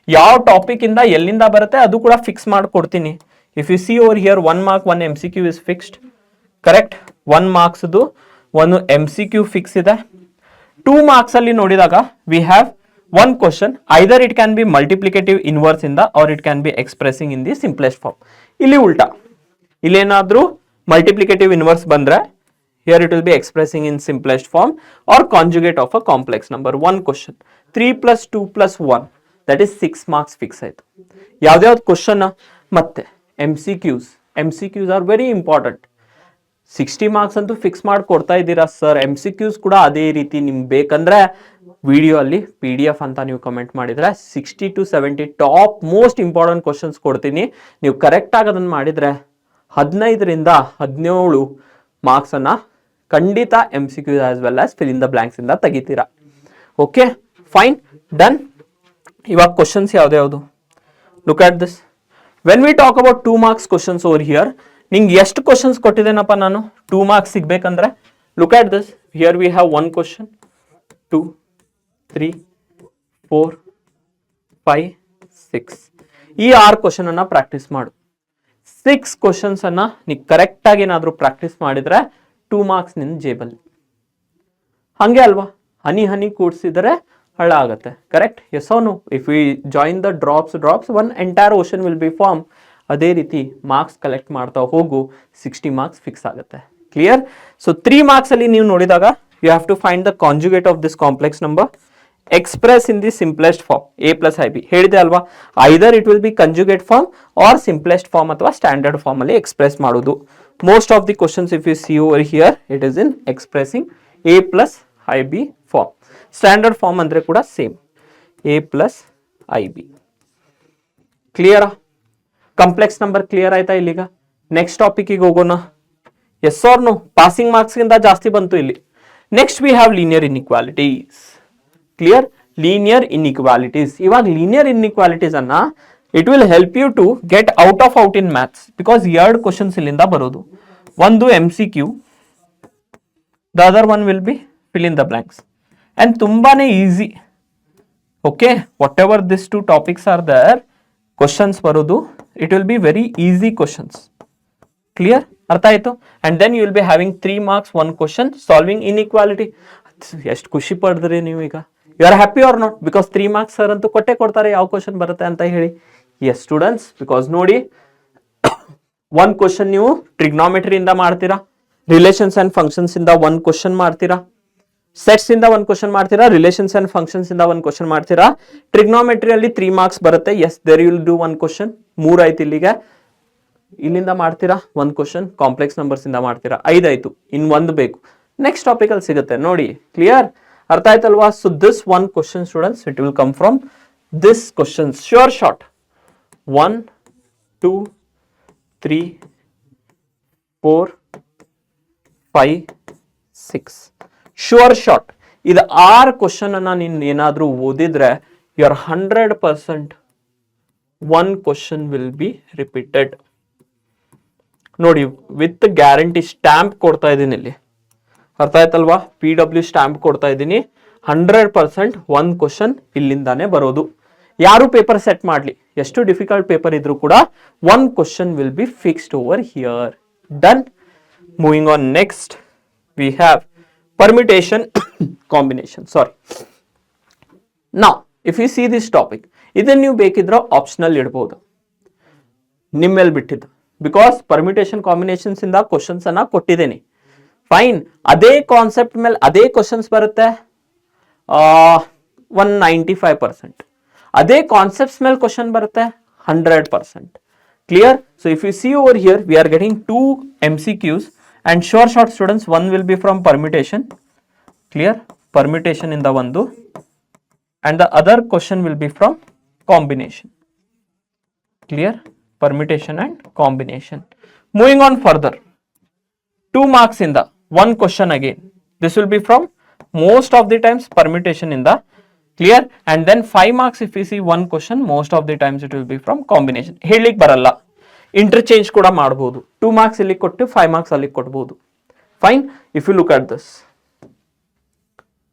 ಯಾವ ಟಾಪಿಕ್ ಇಂದ ಎಲ್ಲಿಂದ ಬರುತ್ತೆ ಅದು ಕೂಡ ಫಿಕ್ಸ್ ಮಾಡ್ಕೊಡ್ತೀನಿ. If you see over here 1 mark 1 MCQ is fixed. Correct? 1 marks 1 MCQ fix ಇದೆ. 2 marks ಅಲ್ಲಿ ನೋಡಿದಾಗ V have 1 question. either it can be multiplicative inverse ಇಂದ or it can be expressing in the simplest form. ಇಲ್ಲಿ ಉಲ್ಟಾ, ಇಲ್ಲೇನಾದ್ರೂ ಮಲ್ಟಿಪ್ಲಿಕೇಟಿವ್ ಇನ್ವರ್ಸ್ ಬಂದ್ರೆ here it will be expressing in simplest form or conjugate of a complex number. 1 question 3 plus 2 plus 1 that is 6 marks fix ಆಯ್ತು. ಯಾವ್ದಾವ್ದು ಕ್ವಶನ್ ಮತ್ತೆ MCQs are very important. 60 marks ಅಂತೂ ಫಿಕ್ಸ್ ಮಾಡಿ ಕೊಡ್ತಾ ಇದ್ದೀರಾ ಸರ್. MCQs ಕೂಡ ಅದೇ ರೀತಿ ನಿಮ್ಗೆ ಬೇಕಂದ್ರೆ ವಿಡಿಯೋ ಅಲ್ಲಿ PDF ಅಂತ ನೀವು ಕಮೆಂಟ್ ಮಾಡಿದ್ರೆ 60 to 70 top most important questions ಕೊಡ್ತೀನಿ. ನೀವು ಕರೆಕ್ಟ್ ಆಗಿ ಅದನ್ನ ಮಾಡಿದ್ರೆ 15ರಿಂದ 17 ಮಾರ್ಕ್ಸ್ ಅನ್ನ ಖಂಡಿತ MCQs as well as fill in the blanks ಇಂದ ತೆಗಿತೀರಾ. Okay fine done. ಇವಾಗ ಕ್ವಶನ್ಸ್ ಯಾವ್ದು look at this. When we talk about 2 marks questions over here, ನಿಂಗೆ ಎಷ್ಟು ಕ್ವಶನ್ಸ್ ಕೊಟ್ಟಿದ್ದೇನಪ್ಪ ನಾನು 2 ಮಾರ್ಕ್ಸ್ ಸಿಗ್ಬೇಕಂದ್ರೆ? Look at this, here we have 1 question, 2, 3, 4, 5, 6. ಈ 6 ಕ್ವಶನ್ ಅನ್ನ ಪ್ರಾಕ್ಟೀಸ್ ಮಾಡು. 6 ಕ್ವಶನ್ಸ್ ಅನ್ನ ನೀ ಕರೆಕ್ಟ್ ಆಗಿ ಏನಾದ್ರೂ ಪ್ರಾಕ್ಟೀಸ್ ಮಾಡಿದ್ರೆ 2 ಮಾರ್ಕ್ಸ್ ನಿನ್ನ ಜೇಬಲ್ಲಿ. ಹಂಗೆ ಅಲ್ವಾ, ಹನಿ ಹನಿ ಕೂಡ್ಸಿದ್ರೆ ಹಳ್ಳ ಆಗತ್ತೆ. Correct? Yes or no? If we join the drops one entire ocean will be form. ಅದೇ ರೀತಿ ಮಾರ್ಕ್ಸ್ ಕಲೆಕ್ಟ್ ಮಾಡ್ತಾ ಹೋಗು, 60 ಮಾರ್ಕ್ಸ್ ಫಿಕ್ಸ್ ಆಗುತ್ತೆ. ಕ್ಲಿಯರ್? ಸೊ 3 ಮಾರ್ಕ್ಸ್ ಅಲ್ಲಿ ನೀವು ನೋಡಿದಾಗ you have to find the conjugate of this complex number, express in the simplest form a plus ib. ಹೇಳಿದೆ ಅಲ್ವಾ, either it will be conjugate form or simplest form ಅಥವಾ ಸ್ಟ್ಯಾಂಡರ್ಡ್ ಫಾರ್ಮ್ ಅಲ್ಲಿ ಎಕ್ಸ್ಪ್ರೆಸ್ ಮಾಡೋದು. Most of the questions if you see over here it is in expressing a plus ib form. Standard form ಅಂದ್ರೆ ಕೂಡ ಸೇಮ್ a plus ib. ಕ್ಲಿಯರಾ? ಕಾಂಪ್ಲೆಕ್ಸ್ ನಂಬರ್ ಕ್ಲಿಯರ್ ಆಯ್ತಾ ಇಲ್ಲಿಗ? ನೆಕ್ಸ್ಟ್ ಟಾಪಿಕ್ಗೆ ಹೋಗೋಣ. Yes or no? Passing marks ಗಿಂತ ಜಾಸ್ತಿ ಬಂತು ಇಲ್ಲಿ. Next we have linear inequalities. Clear? Linear inequalities. ಇವಾಗ ಲೀನಿಯರ್ ಇನ್ಇಕ್ವಾಲಿಟೀಸ್ ಅನ್ನ it will help you to get out in maths, because 2 questions ಇಲ್ಲಿಂದ ಬರೋದು. ಒಂದು MCQ, the other one will be fill in the blanks, and ತುಂಬಾನೇ easy. Okay, whatever this 2 topics are there, questions ಬರೋದು it will be very easy questions. Clear? ಅರ್ಥ ಆಯ್ತು? And then you will be having 3 marks 1 question solving inequality. ಎಷ್ಟು ಖುಷಿ ಪಡಿದ್ರಿ ನೀವು ಈಗ? You are happy or not? Because 3 marks sir ಅಂತೂ ಕೊಟ್ಟೆ ಕೊಡ್ತಾರೆ ಯಾವ ಕ್ವಶನ್ ಬರುತ್ತೆ ಅಂತ ಹೇಳಿ. ಎಸ್ ಸ್ಟೂಡೆಂಟ್ಸ್, ಬಿಕಾಸ್ ನೋಡಿ 1 ಕ್ವಶನ್ ನೀವು ಟ್ರಿಗ್ನಾಮೆಟ್ರಿ ಇಂದ ಮಾಡ್ತೀರಾ, ರಿಲೇಷನ್ಸ್ ಅಂಡ್ ಫಂಕ್ಷನ್ಸ್ ಇಂದ 1 ಕ್ವಶನ್ ಮಾಡ್ತೀರಾ, ಸೆಟ್ಸ್ ಇಂದ 1 ಕ್ವಶನ್ ಮಾಡ್ತೀರಾ, ರಿಲೇಷನ್ಸ್ ಅಂಡ್ ಫಂಕ್ಷನ್ಸ್ ಇಂದ 1 ಕ್ವಶನ್ ಮಾಡ್ತೀರಾ. ಟ್ರಿಗ್ನೋಮೆಟ್ರಿ ಅಲ್ಲಿ 3 ಮಾರ್ಕ್ಸ್ ಬರುತ್ತೆ. Yes, there will do 1 question. 3 ಆಯ್ತು ಇಲ್ಲಿಗೆ. ಇಲ್ಲಿಂದ ಮಾಡ್ತೀರಾ 1 ಕ್ವಶನ್, ಕಾಂಪ್ಲೆಕ್ಸ್ ನಂಬರ್ಸ್ ಇಂದ ಮಾಡ್ತೀರಾ, 5 ಆಯ್ತು. ಇನ್ 1 ಬೇಕು, ನೆಕ್ಸ್ಟ್ ಟಾಪಿಕ್ ಅಲ್ಲಿ ಸಿಗುತ್ತೆ ನೋಡಿ. ಕ್ಲಿಯರ್? ಅರ್ಥ ಆಯ್ತಲ್ವಾ? So this 1 question students it will come from this question. Sure short 1, 2, 3, 4, 5, 6. Sure short. ಇದು 6 ಕ್ವಶನ್ ಅನ್ನ ನೀನ್ ಏನಾದ್ರೂ ಓದಿದ್ರೆ your 100% 1 question will be repeated. ನೋಡಿ, ವಿತ್ ಗ್ಯಾರಂಟಿ ಸ್ಟ್ಯಾಂಪ್ ಕೊಡ್ತಾ ಇದ್ದೀನಿ ಇಲ್ಲಿ. ಅರ್ಥ ಆಯ್ತಲ್ವಾ? PW ಸ್ಟ್ಯಾಂಪ್ ಕೊಡ್ತಾ ಇದ್ದೀನಿ. 100% 1 ಕ್ವಶನ್ ಇಲ್ಲಿಂದಾನೆ ಬರೋದು. ಯಾರು ಪೇಪರ್ ಸೆಟ್ ಮಾಡ್ಲಿ, ಎಷ್ಟು ಡಿಫಿಕಲ್ಟ್ ಪೇಪರ್ ಇದ್ರೂ ಕೂಡ 1 question will B fixed over here. Done. Moving on, next we have permutation combination. Sorry. Now if you see this topic, ಇದನ್ನ ನೀವು ಬೇಕಿದ್ರೆ ಆಪ್ಷನಲ್ ಇಡಬಹುದು, ನಿಮ್ಮೇಲ್ ಬಿಟ್ಟಿದ್ದು. ಬಿಕಾಸ್ ಪರ್ಮ್ಯುಟೇಷನ್ ಕಾಂಬಿನೇಷನ್ಸ್ ಇಂದ ಕ್ವಶನ್ಸ್ ಅನ್ನ ಕೊಟ್ಟಿದ್ದೀನಿ. ಫೈನ್. ಅದೇ ಕಾನ್ಸೆಪ್ಟ್ ಮೇಲೆ ಅದೇ ಕ್ವಶನ್ಸ್ ಬರುತ್ತೆ 195%. ಅದೇ ಕಾನ್ಸೆಪ್ಟ್ಸ್ ಮೇಲೆ ಕ್ವಶನ್ ಬರುತ್ತೆ 100%. Clear? So if you see over here we are getting 2 MCQs. And sure short students, 1 will be from permutation. Clear? Permutation in the one, and the other question will be from combination. Clear? Permutation and combination. Moving on further, 2 marks in the 1 question again. This will be from most of the times permutation in the. Clear? And then 5 marks if we see 1 question, most of the times it will be from combination. ಹೇಳಿಕ್ ಬರಲ್ಲ, ಇಂಟರ್ಚೇಂಜ್ ಕೂಡ ಮಾಡಬಹುದು. 2 ಮಾರ್ಕ್ಸ್ ಇಲ್ಲಿ ಕೊಟ್ಟು 5 ಮಾರ್ಕ್ಸ್ ಅಲ್ಲಿ ಕೊಡಬಹುದು. Fine. If you look at this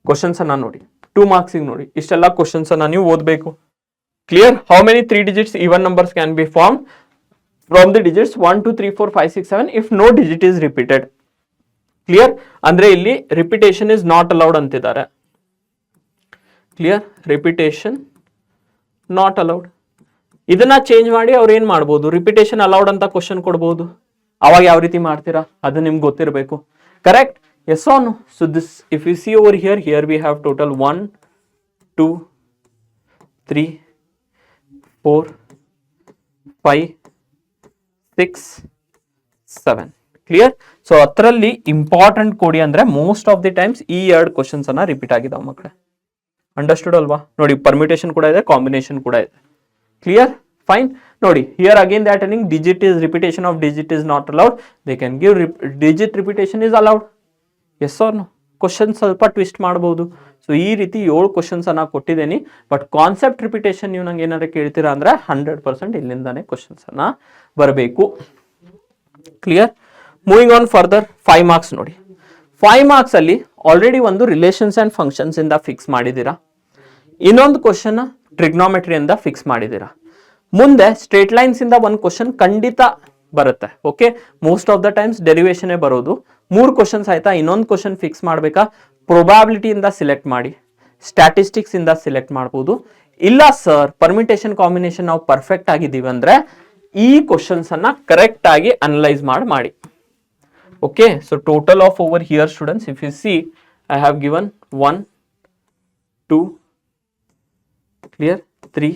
questions ಅನ್ನ ನೋಡಿ, 2 ಮಾರ್ಕ್ಸ್ ನೋಡಿ, ಇಷ್ಟೆಲ್ಲ ಕ್ವಶನ್ಸ್ ಅನ್ನ ನೀವು ಓದಬೇಕು. Clear? How many 3 digits even numbers can be form from the digits 1, 2, 3, 4, 5, 6, 7 if no digit is repeated. Clear? ಅಂದ್ರೆ ಇಲ್ಲಿ ರಿಪಿಟೇಷನ್ ಇಸ್ ನಾಟ್ ಅಲೌಡ್ ಅಂತಿದ್ದಾರೆ. ಕ್ಲಿಯರ್? Repetition not allowed. ಇದನ್ನ ಚೇಂಜ್ ಮಾಡಿ ಅವ್ರು ಏನ್ ಮಾಡ್ಬೋದು, ರಿಪಿಟೇಷನ್ ಅಲೌಡ್ ಅಂತ ಕ್ವಶನ್ ಕೊಡ್ಬೋದು. ಅವಾಗ ಯಾವ ರೀತಿ ಮಾಡ್ತೀರಾ ಅದು ನಿಮ್ಗೆ ಗೊತ್ತಿರಬೇಕು. Correct? Yes or no? So this if you see over here we have total 1, 2, 3, 4, 5, 6, 7. Clear. So ಅದರಲ್ಲಿ ಇಂಪಾರ್ಟೆಂಟ್ ಕೊಡಿ ಅಂದ್ರೆ ಮೋಸ್ಟ್ ಆಫ್ ದಿ ಟೈಮ್ಸ್ ಈ ಎರಡು ಕ್ವಶನ್ಸ್ ಅನ್ನ ರಿಪೀಟ್ ಆಗಿದಾವೆ ಮಕ್ಕಳೇ. ಅಂಡರ್ಸ್ಟುಡ್ ಅಲ್ವಾ? ನೋಡಿ ಪರ್ಮಿಟೇಷನ್ ಕೂಡ ಇದೆ, ಕಾಂಬಿನೇಷನ್ ಕೂಡ ಇದೆ. Clear, fine. ನೋಡಿ here again that any digit is repetition of digit is not allowed. They can give digit repetition is allowed. Yes or no? Question ಸ್ವಲ್ಪ ಟ್ವಿಸ್ಟ್ ಮಾಡಬಹುದು. ಸೊ ಈ ರೀತಿ 7 ಕ್ವಶನ್ಸ್ ಅನ್ನ ಕೊಟ್ಟಿದ್ದೀನಿ. ಬಟ್ ಕಾನ್ಸೆಪ್ಟ್ ರಿಪಿಟೇಷನ್ ನೀವು ನಂಗೆ ಏನಾದ್ರು ಕೇಳ್ತೀರಾ ಅಂದ್ರೆ 100% ಇಲ್ಲಿಂದಾನೆ ಕ್ವಶನ್ಸ್ ಅನ್ನ ಬರಬೇಕು. Clear. Moving on further, 5 marks ನೋಡಿ. 5 ಮಾರ್ಕ್ಸ್ ಅಲ್ಲಿ ಆಲ್ರೆಡಿ ಒಂದು ರಿಲೇಷನ್ಸ್ ಅಂಡ್ ಫಂಕ್ಷನ್ಸ್ ಇಂದ ಫಿಕ್ಸ್ ಮಾಡಿದೀರಾ. ಇನ್ನೊಂದು ಕ್ವಶನ್ ಟ್ರಿಗ್ನೋಮೆಟ್ರಿ ಇಂದ ಫಿಕ್ಸ್ ಮಾಡಿದೀರಾ. ಮುಂದೆ ಸ್ಟ್ರೇಟ್ ಲೈನ್ಸ್ ಇಂದ ಒಂದು ಕ್ವಶನ್ ಖಂಡಿತ ಬರುತ್ತೆ. Okay, most of the times derivation ಬರೋದು. 3 ಕ್ವಶನ್ಸ್ ಆಯ್ತಾ. ಇನ್ನೊಂದು ಕ್ವಶನ್ ಫಿಕ್ಸ್ ಮಾಡಬೇಕಾ? ಪ್ರೊಬಾಬಿಲಿಟಿ ಇಂದ ಸಿಲೆಕ್ಟ್ ಮಾಡಿ, ಸ್ಟ್ಯಾಟಿಸ್ಟಿಕ್ಸ್ ಇಂದ ಸಿಲೆಕ್ಟ್ ಮಾಡಬಹುದು. ಇಲ್ಲ ಸರ್ ಪರ್ಮಿಟೇಷನ್ ಕಾಂಬಿನೇಷನ್ ನಾವು ಪರ್ಫೆಕ್ಟ್ ಆಗಿದ್ದೀವಿ ಅಂದ್ರೆ ಈ ಕ್ವಶನ್ಸ್ ಅನ್ನ ಕರೆಕ್ಟ್ ಆಗಿ ಅನಲೈಸ್ ಮಾಡಿ. Okay, so total of over here students if you see I have given 1 2 clear 3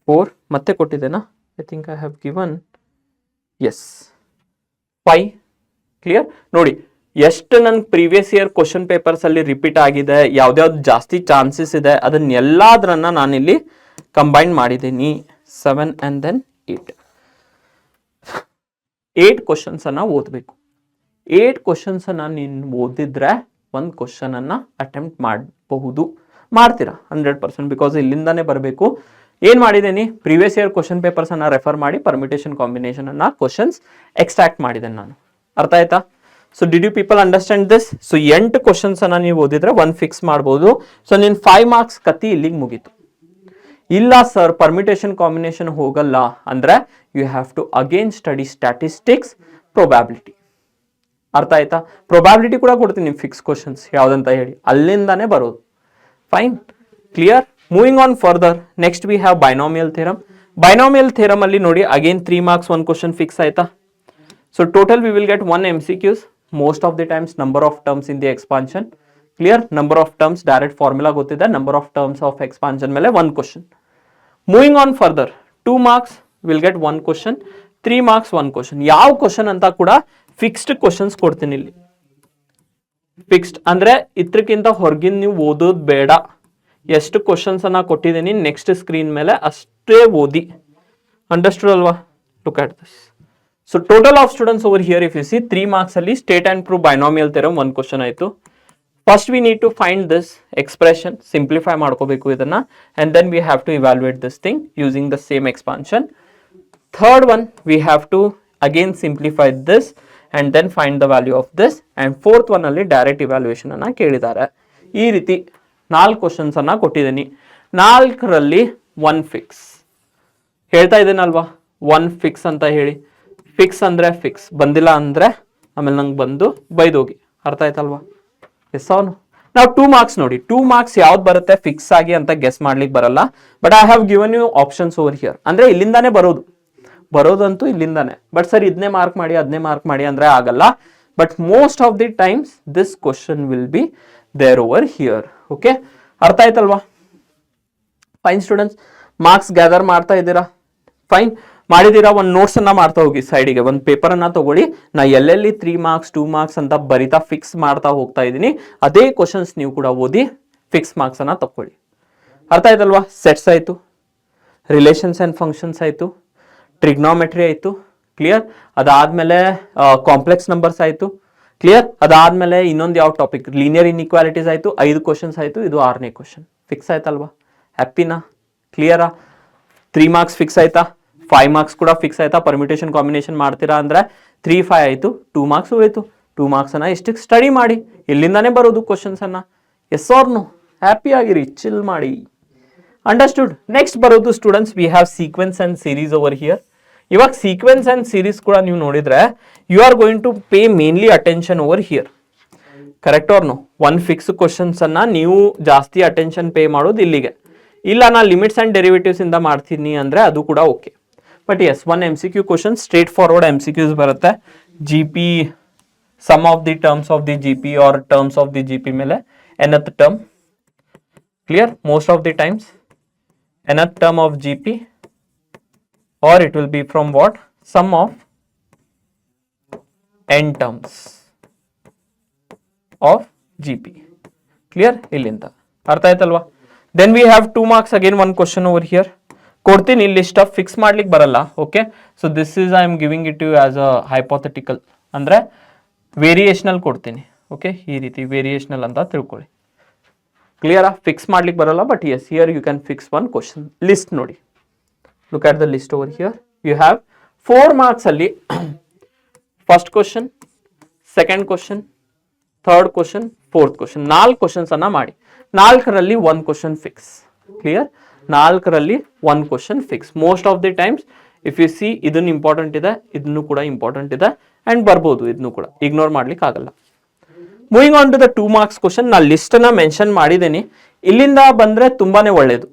4 ಮತ್ತೆ ಕೊಟ್ಟಿದ್ದೇನಾ? I think I have given yes 5. Clear. ನೋಡಿ ಎಷ್ಟು ನನ್ನ ಪ್ರೀವಿಯಸ್ ಇಯರ್ ಕ್ವಶನ್ ಪೇಪರ್ಸ್ ಅಲ್ಲಿ ರಿಪೀಟ್ ಆಗಿದೆ, ಯಾವ್ದ್ಯಾವ್ದು ಜಾಸ್ತಿ ಚಾನ್ಸಸ್ ಇದೆ ಅದನ್ನೆಲ್ಲದ್ರನ್ನ ನಾನಿಲ್ಲಿ ಕಂಬೈನ್ ಮಾಡಿದ್ದೀನಿ. 7 and then 8 ಕ್ವಶನ್ಸ್ ಅನ್ನ ಓದಬೇಕು. 8 ಕ್ವಶನ್ಸ್ ಅನ್ನ ನೀನು ಓದಿದ್ರೆ ಒಂದು ಕ್ವಶನ್ ಅನ್ನ ಅಟೆಂಪ್ಟ್ ಮಾಡಬಹುದು. ಮಾಡ್ತೀರಾ 100%, ಬಿಕಾಸ್ ಇಲ್ಲಿಂದಾನೇ ಬರಬೇಕು. ಏನ್ ಮಾಡಿದ್ದೀನಿ? ಪ್ರೀವಿಯಸ್ ಇಯರ್ ಕ್ವಶನ್ ಪೇಪರ್ಸ್ ಅನ್ನ ರೆಫರ್ ಮಾಡಿ ಪರ್ಮಿಟೇಷನ್ ಕಾಂಬಿನೇಷನ್ ಅನ್ನ ಕ್ವಶನ್ಸ್ ಎಕ್ಸ್ಟ್ರಾಕ್ಟ್ ಮಾಡಿದ್ದೇನೆ ನಾನು. ಅರ್ಥ ಆಯ್ತಾ? So did you people understand this? So 8 questions ಅನ್ನ ನೀವು ಓದಿದ್ರೆ 1 ಫಿಕ್ಸ್ ಮಾಡಬಹುದು. ಸೊ ನಿನ್ 5 ಮಾರ್ಕ್ಸ್ ಕತಿ ಇಲ್ಲಿಗೆ ಮುಗೀತು. ಇಲ್ಲ ಸರ್ ಪರ್ಮಿಟೇಷನ್ ಕಾಂಬಿನೇಷನ್ ಹೋಗಲ್ಲ ಅಂದ್ರೆ you have to again study statistics, probability. ಅರ್ಥ ಆಯ್ತಾ? ಪ್ರೊಬ್ಯಾಬಿಲಿಟಿ ಕೂಡ ಕೊಡ್ತೀನಿ, ಫಿಕ್ಸ್ ಕ್ವಶನ್ಸ್ ಯಾವ್ದಂತ ಹೇಳಿ, ಅಲ್ಲಿಂದಾನೇ ಬರೋದು. Fine, clear. Moving on further, next we have binomial theorem. Binomial theorem ಅಲ್ಲಿ ನೋಡಿ ಅಗೇನ್ 3 ಮಾರ್ಕ್ಸ್ 1 ಕ್ವಶನ್ ಫಿಕ್ಸ್ ಆಯ್ತಾ. So total we will get 1 MCQs. most of the times number of terms in the expansion. Clear? Number of terms direct formula ಗೊತ್ತಿದೆ, number of terms of expansion ಮೇಲೆ 1 question. Moving on further, 2 marks will get 1 question, 3 marks 1 question. ಯಾವ ಕ್ವಶನ್ ಅಂತ ಕೂಡ ಫಿಕ್ಸ್ಡ್ ಕ್ವಶನ್ಸ್ ಕೊಡ್ತೀನಿ ಇಲ್ಲಿ. ಫಿಕ್ಸ್ಡ್ ಅಂದ್ರೆ ಇದ್ರಕ್ಕಿಂತ ಹೊರಗಿನ ನೀವು ಓದೋದು ಬೇಡ. ಎಷ್ಟು ಕ್ವಶನ್ಸ್ ಅನ್ನ ಕೊಟ್ಟಿದ್ದೀನಿ ನೆಕ್ಸ್ಟ್ ಸ್ಕ್ರೀನ್ ಮೇಲೆ ಅಷ್ಟೇ ಓದಿ. ಅಂಡರ್ಸ್ಟುಡ್ ಅಲ್ವಾ? Look at this. So total of students over here if you see 3 marks ಅಲ್ಲಿ state and prove binomial theorem 1 question ಆಯ್ತು. First we need to find this expression, simplify ಮಾಡ್ಕೋಬೇಕು ಇದನ್ನ, and then we have to evaluate this thing using the same expansion. Third one we have to again simplify this and then find the value of this, and fourth one ಅಲ್ಲಿ direct evaluation ಅನ್ನ ಕೇಳಿದ್ದಾರೆ. ಈ ರೀತಿ 4 ಕ್ವಶನ್ಸ್ ಅನ್ನ ಕೊಟ್ಟಿದ್ದೀನಿ. 4ರಲ್ಲಿ 1 ಫಿಕ್ಸ್ ಹೇಳ್ತಾ ಇದ್ದೀನಲ್ವಾ, 1 ಫಿಕ್ಸ್ ಅಂತ ಹೇಳಿ. ಫಿಕ್ಸ್ ಅಂದ್ರೆ ಫಿಕ್ಸ್, ಬಂದಿಲ್ಲ ಅಂದ್ರೆ ಆಮೇಲೆ ನಂಗೆ ಬಂದು ಬೈದೋಗಿ. ಅರ್ಥ ಆಯ್ತಲ್ವಾ? ಎಸ್ ಅವನು. ನಾವು 2 ಮಾರ್ಕ್ಸ್ ನೋಡಿ, 2 ಮಾರ್ಕ್ಸ್ ಯಾವ್ದು ಬರುತ್ತೆ ಫಿಕ್ಸ್ ಆಗಿ ಅಂತ ಗೆಸ್ ಮಾಡ್ಲಿಕ್ಕೆ ಬರಲ್ಲ. But I have given you options over here. ಅಂದ್ರೆ ಇಲ್ಲಿಂದಾನೇ ಬರೋದಂತೂ ಇಲ್ಲಿಂದಾನೆ. ಬಟ್ ಸರ್ ಇದನ್ನೇ ಮಾರ್ಕ್ ಮಾಡಿ ಅದನ್ನೇ ಮಾರ್ಕ್ ಮಾಡಿ ಅಂದ್ರೆ ಆಗಲ್ಲ. But most of the times this question will be there over here. Okay, ಅರ್ಥ ಆಯ್ತಲ್ವಾ? ಫೈನ್ ಸ್ಟೂಡೆಂಟ್ಸ್, ಮಾರ್ಕ್ಸ್ ಗ್ಯಾದರ್ ಮಾಡ್ತಾ ಇದ್ದೀರಾ? ಫೈನ್ ಮಾಡಿದೀರಾ? ಒಂದು ನೋಟ್ಸ್ ಅನ್ನ ಮಾಡ್ತಾ ಹೋಗಿ, ಸೈಡಿಗೆ ಒಂದು ಪೇಪರ್ ಅನ್ನ ತಗೊಳ್ಳಿ. ನಾ ಎಲ್ಲೆಲ್ಲಿ 3 ಮಾರ್ಕ್ಸ್ 2 ಮಾರ್ಕ್ಸ್ ಅಂತ ಬರಿತಾ ಫಿಕ್ಸ್ ಮಾಡ್ತಾ ಹೋಗ್ತಾ ಇದ್ದೀನಿ, ಅದೇ ಕ್ವಶನ್ಸ್ ನೀವು ಕೂಡ ಓದಿ ಫಿಕ್ಸ್ ಮಾರ್ಕ್ಸ್ ಅನ್ನ ತಗೊಳ್ಳಿ. ಅರ್ಥ ಆಯ್ತಲ್ವಾ? ಸೆಟ್ಸ್ ಆಯ್ತು, ರಿಲೇಷನ್ಸ್ ಅಂಡ್ ಫಂಕ್ಷನ್ಸ್ ಆಯ್ತು, ಟ್ರಿಗ್ನೋಮೆಟ್ರಿ ಆಯ್ತು. ಕ್ಲಿಯರ್? ಅದಾದ್ಮೇಲೆ ಕಾಂಪ್ಲೆಕ್ಸ್ ನಂಬರ್ಸ್ ಆಯ್ತು. ಕ್ಲಿಯರ್? ಅದಾದ್ಮೇಲೆ ಇನ್ನೊಂದು ಯಾವ ಟಾಪಿಕ್, ಲೀನಿಯರ್ ಇನ್ಇಕ್ವಾಲಿಟೀಸ್ ಆಯ್ತು. 5 ಕ್ವಶನ್ಸ್ ಆಯ್ತು, ಇದು 6ನೇ ಕ್ವಶನ್. ಫಿಕ್ಸ್ ಆಯ್ತಲ್ವಾ? ಹ್ಯಾಪಿನಾ? ಕ್ಲಿಯರಾ? 3 ಮಾರ್ಕ್ಸ್ ಫಿಕ್ಸ್ ಆಯ್ತಾ? 5 ಮಾರ್ಕ್ಸ್ ಕೂಡ ಫಿಕ್ಸ್ ಆಯ್ತಾ? ಪರ್ಮಿಟೇಷನ್ ಕಾಂಬಿನೇಷನ್ ಮಾಡ್ತೀರಾ ಅಂದ್ರೆ 3 5 ಆಯ್ತು, 2 ಮಾರ್ಕ್ಸ್ ಹೋಯ್ತು. 2 ಮಾರ್ಕ್ಸ್ ಅನ್ನ ಇಷ್ಟಕ್ಕೆ ಸ್ಟಡಿ ಮಾಡಿ, ಇಲ್ಲಿಂದಾನೇ ಬರೋದು ಕ್ವಶನ್ಸ್ ಅನ್ನ. Yes or no? ಹ್ಯಾಪಿ ಆಗಿರಿ, ಚಿಲ್ ಮಾಡಿ. ಅಂಡರ್ಸ್ಟುಡ್? ನೆಕ್ಸ್ಟ್ ಬರೋದು students we have sequence and series over here. ಇವಾಗ ಸೀಕ್ವೆನ್ಸ್ ಅಂಡ್ ಸೀರೀಸ್ ಕೂಡ ನೀವು ನೋಡಿದ್ರೆ you are going to pay mainly attention over here. Correct or no? 1 fix questions ಅನ್ನ ನೀವು ಜಾಸ್ತಿ ಅಟೆನ್ಷನ್ ಪೇ ಮಾಡೋದು ಇಲ್ಲಿಗೆ. ಇಲ್ಲ ನಾ ಲಿಮಿಟ್ಸ್ ಅಂಡ್ ಡೆರಿವೇಟಿವ್ಸ್ ಇಂದ ಮಾಡ್ತೀನಿ ಅಂದ್ರೆ ಅದು ಕೂಡ okay. But as 1 MCQ question straight forward MCQs ಬರುತ್ತೆ. GP, sum of the terms of the GP or terms of the GP ಮೇಲೆ nth term. Clear? Most of the times nth term of GP or it will be from what? Sum of n terms of GP. Clear? ಇಲ್ಲಿಂದ ಅರ್ಥ ಆಯ್ತಲ್ವಾ? Then we have 2 marks again, one question over here. ಕೊಡ್ತೀನಿ ಲಿಸ್ಟ್ ಆಫ್ ಫಿಕ್ಸ್ ಮಾಡ್ಲಿಕ್ಕೆ ಬರಲ್ಲ. Okay, so this is I am giving it you as a hypothetical, ಅಂದ್ರೆ ವೇರಿಯೇಷನಲ್ ಕೊಡ್ತೀನಿ. ಓಕೆ, ಈ ರೀತಿ ವೇರಿಯೇಷನಲ್ ಅಂತ ತಿಳ್ಕೊಳ್ಳಿ. ಕ್ಲಿಯರಾ? ಫಿಕ್ಸ್ ಮಾಡ್ಲಿಕ್ಕೆ ಬರಲ್ಲ, but yes here you can fix one question. List ನೋಡಿ, look at the list over here. You have 4 marks ಅಲ್ಲಿ first question, second question, third question, fourth question, 4 questions ಅನ್ನ ಮಾಡಿ. 4ರಲ್ಲಿ 1 ಕ್ವಶನ್ ಫಿಕ್ಸ್. ಕ್ಲಿಯರ್? 4ರಲ್ಲಿ 1 question fix. Most of the times if you see ಇದನ್ನು ಇಂಪಾರ್ಟೆಂಟ್ ಇದೆ, ಇದನ್ನು ಕೂಡ ಇಂಪಾರ್ಟೆಂಟ್ ಇದೆ, ಅಂಡ್ ಬರ್ಬೋದು, ಇದನ್ನು ಕೂಡ ಇಗ್ನೋರ್ ಮಾಡ್ಲಿಕ್ಕೆ ಆಗಲ್ಲ. Moving on to the 2 marks question. ನಾ ಲಿಸ್ಟ್ ಅನ್ನ ಮೆನ್ಷನ್ ಮಾಡಿದ್ದೀನಿ. ಇಲ್ಲಿಂದ ಬಂದ್ರೆ ತುಂಬಾನೇ ಒಳ್ಳೇದು.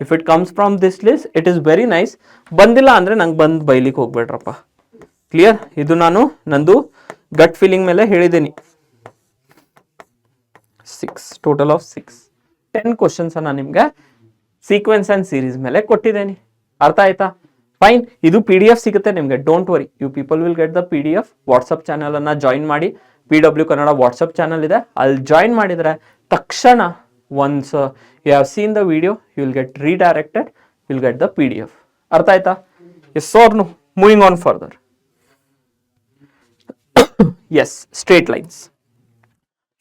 If it comes from this list it is very nice. ಬಂದಿಲ್ಲ ಅಂದ್ರೆ ನಂಗೆ ಬಂದು ಬೈಲಿಕ್ಕೆ ಹೋಗ್ಬೇಡ್ರಪ್ಪ. ಕ್ಲಿಯರ್? ಇದು ನಾನು ನಂದು ಗಟ್ ಫೀಲಿಂಗ್ ಮೇಲೆ ಹೇಳಿದ್ದೀನಿ. 6 ಟೋಟಲ್ ಆಫ್ 6 10 ಕ್ವಶನ್ಸ್ ಅನ್ನ ನಿಮ್ಗೆ ಸೀಕ್ವೆನ್ಸ್ ಅಂಡ್ ಸೀರೀಸ್ ಮೇಲೆ ಕೊಟ್ಟಿದ್ದೇನೆ. ಅರ್ಥ ಆಯ್ತಾ? ಫೈನ್. ಇದು PDF ಸಿಗುತ್ತೆ ನಿಮ್ಗೆ. Don't worry, you people will get the PDF. WhatsApp channel ಅನ್ನ ಜಾಯಿನ್ ಮಾಡಿ. PW ಕನ್ನಡ ವಾಟ್ಸಪ್ ಚಾನಲ್ ಇದೆ, ಅಲ್ಲಿ ಜಾಯಿನ್ ಮಾಡಿದ್ರೆ ತಕ್ಷಣ once you have seen the video you will get redirected, you will get the PDF. ಅರ್ಥ ಆಯ್ತಾ? Yes or no? Moving on further. Yes, straight lines.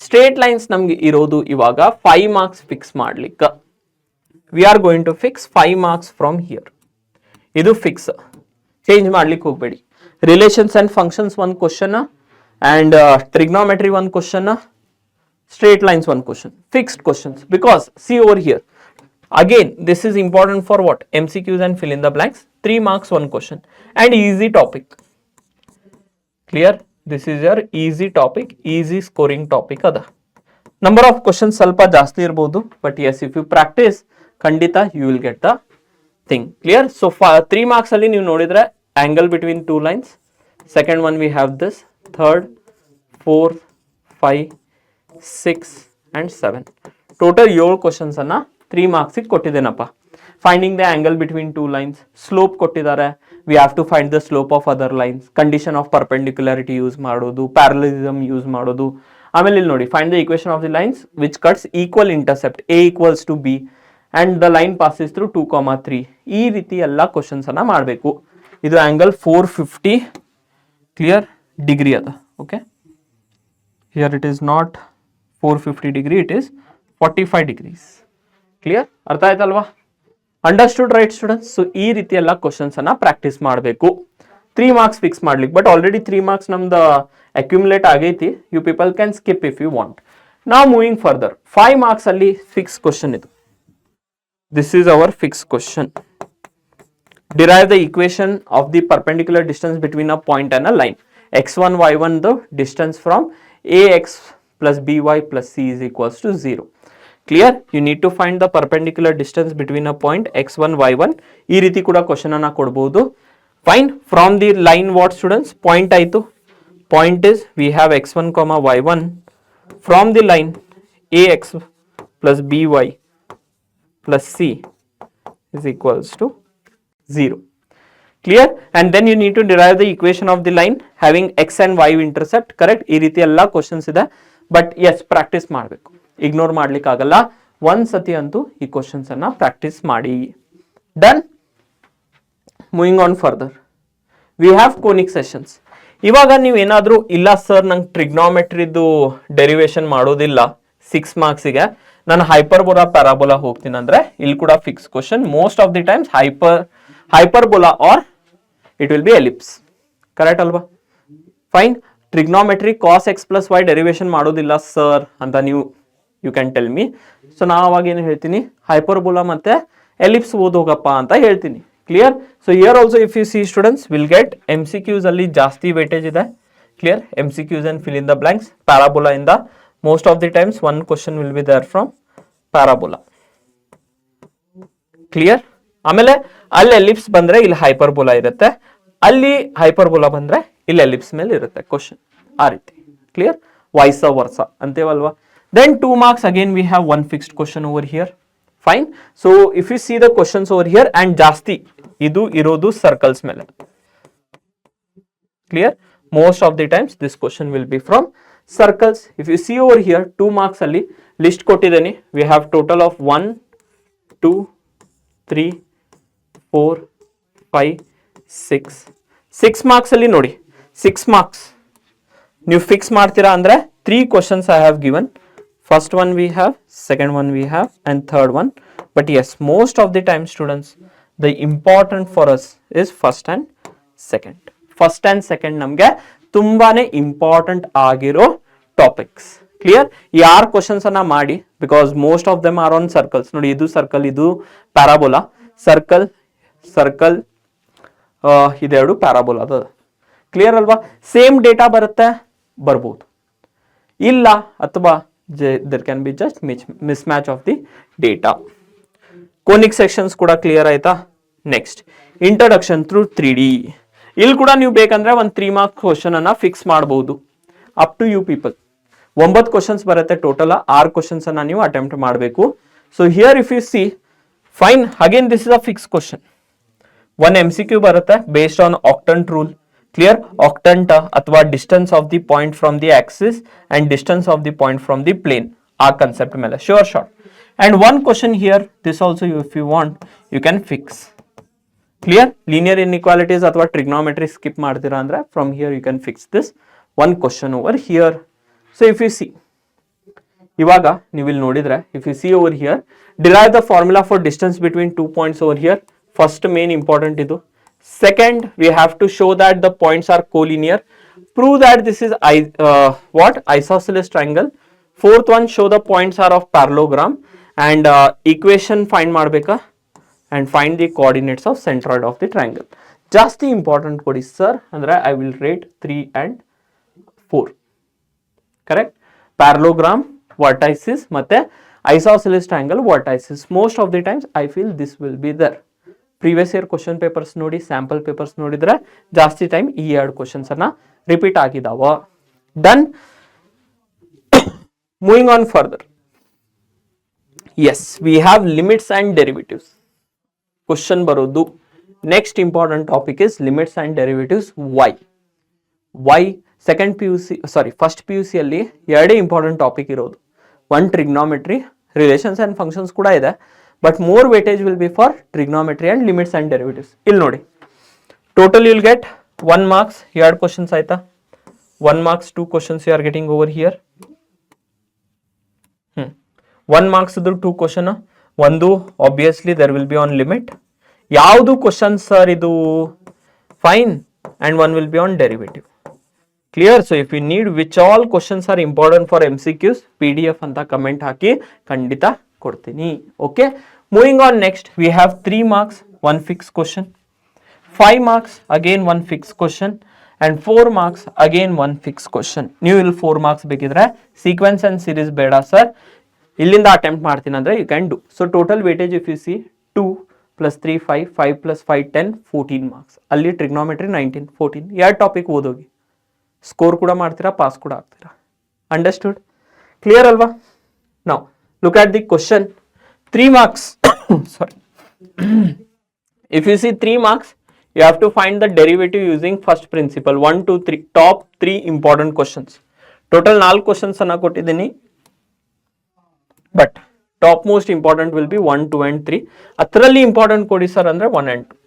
Straight lines ನಮ್ಗೆ ಇರೋದು ಇವಾಗ 5 marks ಫಿಕ್ಸ್ ಮಾಡ್ಲಿಕ್ಕೆ. We are going to fix 5 marks from here. ಇದು ಫಿಕ್ಸ್, ಚೇಂಜ್ ಮಾಡ್ಲಿಕ್ಕೆ ಹೋಗ್ಬೇಡಿ. Relations and functions 1 question, and trigonometry 1 question, straight lines 1 question. Fixed questions, because C over here again this is important for what? MCQs and fill in the blanks. 3 marks 1 question and easy topic. Clear? This is your easy topic, easy scoring topic ada. Number of questions ಸ್ವಲ್ಪ ಜಾಸ್ತಿ ಇರಬಹುದು, but yes, if you practice ಖಂಡಿತ you will get the thing. Clear? So 3 marks ಅಲ್ಲಿ ನೀವು ನೋಡಿದ್ರೆ angle between 2 lines. Second one we have this. Third, fourth, 5, 6 and 7. Total 7 questions ಅನ್ನ 3 marks ಗೆ ಕೊಟ್ಟಿದ್ದೇನಪ್ಪ. Finding the angle between 2 lines. Slope ಕೊಟ್ಟಿದ್ದಾರೆ. We have to find the slope of other lines. Condition of perpendicularity use ಮಾಡೋದು, parallelism ಯೂಸ್ ಮಾಡೋದು. ಆಮೇಲೆ ಇಲ್ಲಿ ನೋಡಿ, find the equation of the lines which cuts equal intercept. A equals to B and the line passes through 2, 3. ಈ ರೀತಿ ಎಲ್ಲ ಕ್ವಶನ್ಸ್ ಅನ್ನ ಮಾಡಬೇಕು. ಇದು ಆಂಗಲ್ 450 ಕ್ಲಿಯರ್ ಡಿಗ್ರಿ ಅದ. Okay, here it is not 450 degree, it is 45 degrees. Clear? ಅರ್ಥ ಆಯ್ತಲ್ವಾ? Understood right students? ಸೊ ಈ ರೀತಿ ಎಲ್ಲ ಕ್ವಶನ್ಸ್ ಅನ್ನ ಪ್ರಾಕ್ಟೀಸ್ ಮಾಡಬೇಕು 3 marks ಫಿಕ್ಸ್ ಮಾಡ್ಲಿಕ್ಕೆ. ಬಟ್ ಆಲ್ರೆಡಿ 3 marks ನಮ್ದು ಅಕ್ಯುಮುಲೇಟ್ ಆಗೈತಿ. You people can skip if you want. ನಾವು ಮೂವಿಂಗ್ ಫರ್ದರ್. 5 marks ಅಲ್ಲಿ ಫಿಕ್ಸ್ ಕ್ವಶನ್ ಇದು. This is our fix question. Derive the equation of the perpendicular distance between a point and a line. x1 y1 the distance from ax plus by plus c is equals to 0. Clear? You need to find the perpendicular distance between a point x1 y1. ಈ ರೀತಿ ಕೂಡ ಕ್ವಶನ್ ಅನ್ನ ಕೊಡಬಹುದು. Fine. From the line what students? Point ಆಯ್ತು. Point is we have x1 y1 from the line ax plus by plus c is equals to 0. Clear? And then you need to derive the equation of the line having x and y intercept. Correct? ಈ ರೀತಿ ಎಲ್ಲ ಕ್ವಶನ್ಸ್ ಇದೆ. ಬಟ್ ಎಸ್, ಪ್ರಾಕ್ಟೀಸ್ ಮಾಡಬೇಕು, ಇಗ್ನೋರ್ ಮಾಡ್ಲಿಕ್ಕೆ ಆಗಲ್ಲ. ಒಂದ್ ಸತಿ ಅಂತೂ ಈ ಕ್ವಶನ್ಸ್ ಅನ್ನ ಪ್ರಾಕ್ಟೀಸ್ ಮಾಡಿ. Done. Moving on further. We have conic sessions. ಇವಾಗ ನೀವು ಏನಾದರೂ ಇಲ್ಲ ಸರ್ ನಂಗೆ ಟ್ರಿಗ್ನೋಮೆಟ್ರಿದು ಡೆರಿವೇಶನ್ ಮಾಡೋದಿಲ್ಲ 6 marksಗೆ, ನಾನು ಹೈಪರ್ಬೋಲಾ ಪ್ಯಾರಾಬೋಲಾ ಹೋಗ್ತೀನಿ ಅಂದ್ರೆ ಇಲ್ಲಿ ಕೂಡ fix question. Most of the times hyperbola or it will be ellipse. Correct ಅಲ್ವಾ? Fine. Trigonometry cos x plus y derivation ಮಾಡೋದಿಲ್ಲ ಸರ್ ಅಂತ ನೀವು you can tell me. So ನಾವು ಅವಾಗ ಏನು ಹೇಳ್ತೀನಿ, ಹೈಪರ್ಬೋಲಾ ಮತ್ತೆ ಎಲಿಪ್ಸ್ ಓದೋಗಪ್ಪ ಅಂತ ಹೇಳ್ತೀನಿ. Clear? So here also if you see students will get MCQs ಅಲ್ಲಿ ಜಾಸ್ತಿ ವೇಟೇಜ್ ಇದೆ. Clear? MCQs and fill in the blanks. Parabola ಇಂದ most of the times 1 question will be there from parabola. Clear? ಆಮೇಲೆ ಅಲ್ಲಿ ಎಲಿಪ್ಸ್ ಬಂದ್ರೆ ಇಲ್ಲಿ ಹೈಪರ್ಬೋಲಾ ಇರುತ್ತೆ, ಅಲ್ಲಿ ಹೈಪರ್ಬೋಲಾ ಬಂದ್ರೆ ಇಲ್ಲಿ ಎಲಿಪ್ಸ್ ಮೇಲೆ ಇರುತ್ತೆ ಕ್ವಶನ್. ಆ ರೀತಿ. ಕ್ಲಿಯರ್? ವೈಸ ವರ್ಸ ಅಂತೇವಲ್ವಾ? Then 2 marks again we have one fixed question over here. Fine. So if you see the questions over here and ಜಾಸ್ತಿ ಇದು ಇರೋದು ಸರ್ಕಲ್ಸ್ ಮೇಲೆ. Clear? most of the times this question will be from circles. If you see over here 2 marks ಅಲ್ಲಿ list ಕೊಟ್ಟಿದ್ದೇನೆ. We have total of 1 2 3 4 5 6 marks ಅಲ್ಲಿ ನೋಡಿ 6 marks ನೀವು ಫಿಕ್ಸ್ ಮಾಡ್ತೀರಾ ಅಂದ್ರೆ 3 questions I have given. First one we have, second one we have, and third one. But yes, most of the time students, the important for us is first and second. First and second ನಮಗೆ ತುಂಬಾನೇ ಇಂಪಾರ್ಟೆಂಟ್ ಆಗಿರೋ ಟಾಪಿಕ್ಸ್. ಕ್ಲಿಯರ್? ಈ 6 ಕ್ವಶನ್ಸ್ ಅನ್ನ ಮಾಡಿ, because most of them are on circles. ನೋಡಿ, ಇದು ಸರ್ಕಲ್, ಇದು ಪ್ಯಾರಾಬೋಲಾ. ಸರ್ಕಲ್ ಸರ್ಕಲ್ ಇದೆರಡು ಪ್ಯಾರಾಬೋಲಾ ಅದ. ಕ್ಲಿಯರ್ ಅಲ್ವಾ? ಸೇಮ್ ಡೇಟಾ ಬರುತ್ತೆ, ಬರ್ಬೋದು, ಇಲ್ಲ ಅಥವಾ there can be just mismatch of the data. Conic sections ಕೂಡ ಕ್ಲಿಯರ್ ಆಯ್ತಾ? Next introduction through 3D. ಇಲ್ಲಿ ಕೂಡ ನೀವು ಬೇಕಂದ್ರೆ ಒಂದು 3 ಮಾರ್ಕ್ ಕ್ವಶನ್ ಅನ್ನ ಫಿಕ್ಸ್ ಮಾಡಬಹುದು. Up to you people. 9 questions ಬರುತ್ತೆ ಟೋಟಲ್. 6 ಕ್ವಶನ್ಸ್ ಅನ್ನ ನೀವು ಅಟೆಂಪ್ಟ್ ಮಾಡಬೇಕು. So here if you see, fine, again this is a fix question. ಒಂದು MCQ ಬರುತ್ತೆ based on octant rule. Clear? Octant ಅಥವಾ distance of the point from the axis and distance of the point from the plane, ಆ ಕನ್ಸೆಪ್ಟ್ ಮೇಲೆ sure shot. And one question here, this also if you want you can fix. Clear? Linear inequalities ಅಥವಾ ಟ್ರಿಗ್ನೋಮೆಟ್ರಿ ಸ್ಕಿಪ್ ಮಾಡ್ತೀರಾ ಅಂದ್ರೆ from here you can fix this one question over here. So if you see, ಇವಾಗ ನೀವು ಇಲ್ಲಿ ನೋಡಿದ್ರೆ, if you see over here, derive the formula for distance between 2 points over here. First main important ಇದು. Second, we have to show that the points are collinear. Prove that this is isosceles triangle. Fourth one, show the points are of parallelogram. And equation find ಮಾಡಬೇಕಾ, and find the coordinates of centroid of the triangle. ಜಾಸ್ತಿ ಇಂಪಾರ್ಟೆಂಟ್ ಕೊಡಿ ಸರ್ ಅಂದ್ರೆ I will rate 3 and 4. Correct? Parallelogram, vertices ಮತ್ತೆ isosceles triangle, vertices. Most of the times I feel this will be there. Previous year question papers ನೋಡಿ, ಸ್ಯಾಂಪಲ್ ಪೇಪರ್ಸ್ ನೋಡಿದ್ರೆ ಜಾಸ್ತಿ ಟೈಮ್ ಈ 2 ಕ್ವಶನ್ಸ್ ಅನ್ನ ರಿಪೀಟ್ ಆಗಿದಾವ. Done. Moving on further. Yes, we have limits and derivatives. Question ಬರೋದು next important topic is limits and derivatives. Why second PUC, sorry first PUC ಅಲ್ಲಿ 2 ಇಂಪಾರ್ಟೆಂಟ್ ಟಾಪಿಕ್ ಇರೋದು. One trigonometry, relations and functions ಕೂಡ ಇದೆ, but more weightage will be for trigonometry and limits and derivatives. ಇಲ್ಲಿ ನೋಡಿ, total you will get 1 marks. 2 questions ಆಯ್ತಾ? 1 marks 2 questions you are getting over here. 1 marks ಇದ್ರು 2 question. ಒಂದು obviously there will be on limit. ಯಾವುದು question sir ಇದು? Fine. And one will be on derivative. Clear? So if you need which all questions are important for MCQs, PDF ಅಂತ ಕಮೆಂಟ್ ಹಾಕಿ ಖಂಡಿತ ಕೊಡ್ತೀನಿ. Okay, moving on next, we have 3 marks, 1 fixed question, 5 marks, again 1 fixed question, and 4 marks, again 1 fixed question. ನೀವು ಇಲ್ಲಿ 4 marks ಬೇಕಿದ್ರೆ ಸೀಕ್ವೆನ್ಸ್ ಅಂಡ್ ಸೀರೀಸ್ ಬೇಡ ಸರ್, ಇಲ್ಲಿಂದ ಅಟೆಂಪ್ಟ್ ಮಾಡ್ತೀನಿ ಅಂದ್ರೆ you can do. So total weightage if you see 2 + 3 5, 5 + 5 10, 14 marks. ಅಲ್ಲಿ ಟ್ರಿಗ್ನೋಮೆಟ್ರಿ 19, 14. 2 ಟಾಪಿಕ್ ಓದೋಗಿ, ಸ್ಕೋರ್ ಕೂಡ ಮಾಡ್ತೀರಾ, ಪಾಸ್ ಕೂಡ ಆಗ್ತೀರಾ. ಅಂಡರ್ಸ್ಟುಡ್? ಕ್ಲಿಯರ್ ಅಲ್ವಾ? Now look at the question. 3 marks. Sorry. If you see 3 marks, you have to find the derivative using first principle. 1 2 3, top 3 important questions. Total 4 questions ಅನ್ನ ಕೊಟ್ಟಿದ್ದೀನಿ, but top most important will be 1 2 and 3. ಅದರಲ್ಲಿ ಇಂಪಾರ್ಟೆಂಟ್ ಕೊಡಿ ಸರ್ ಅಂದ್ರೆ 1 and 2.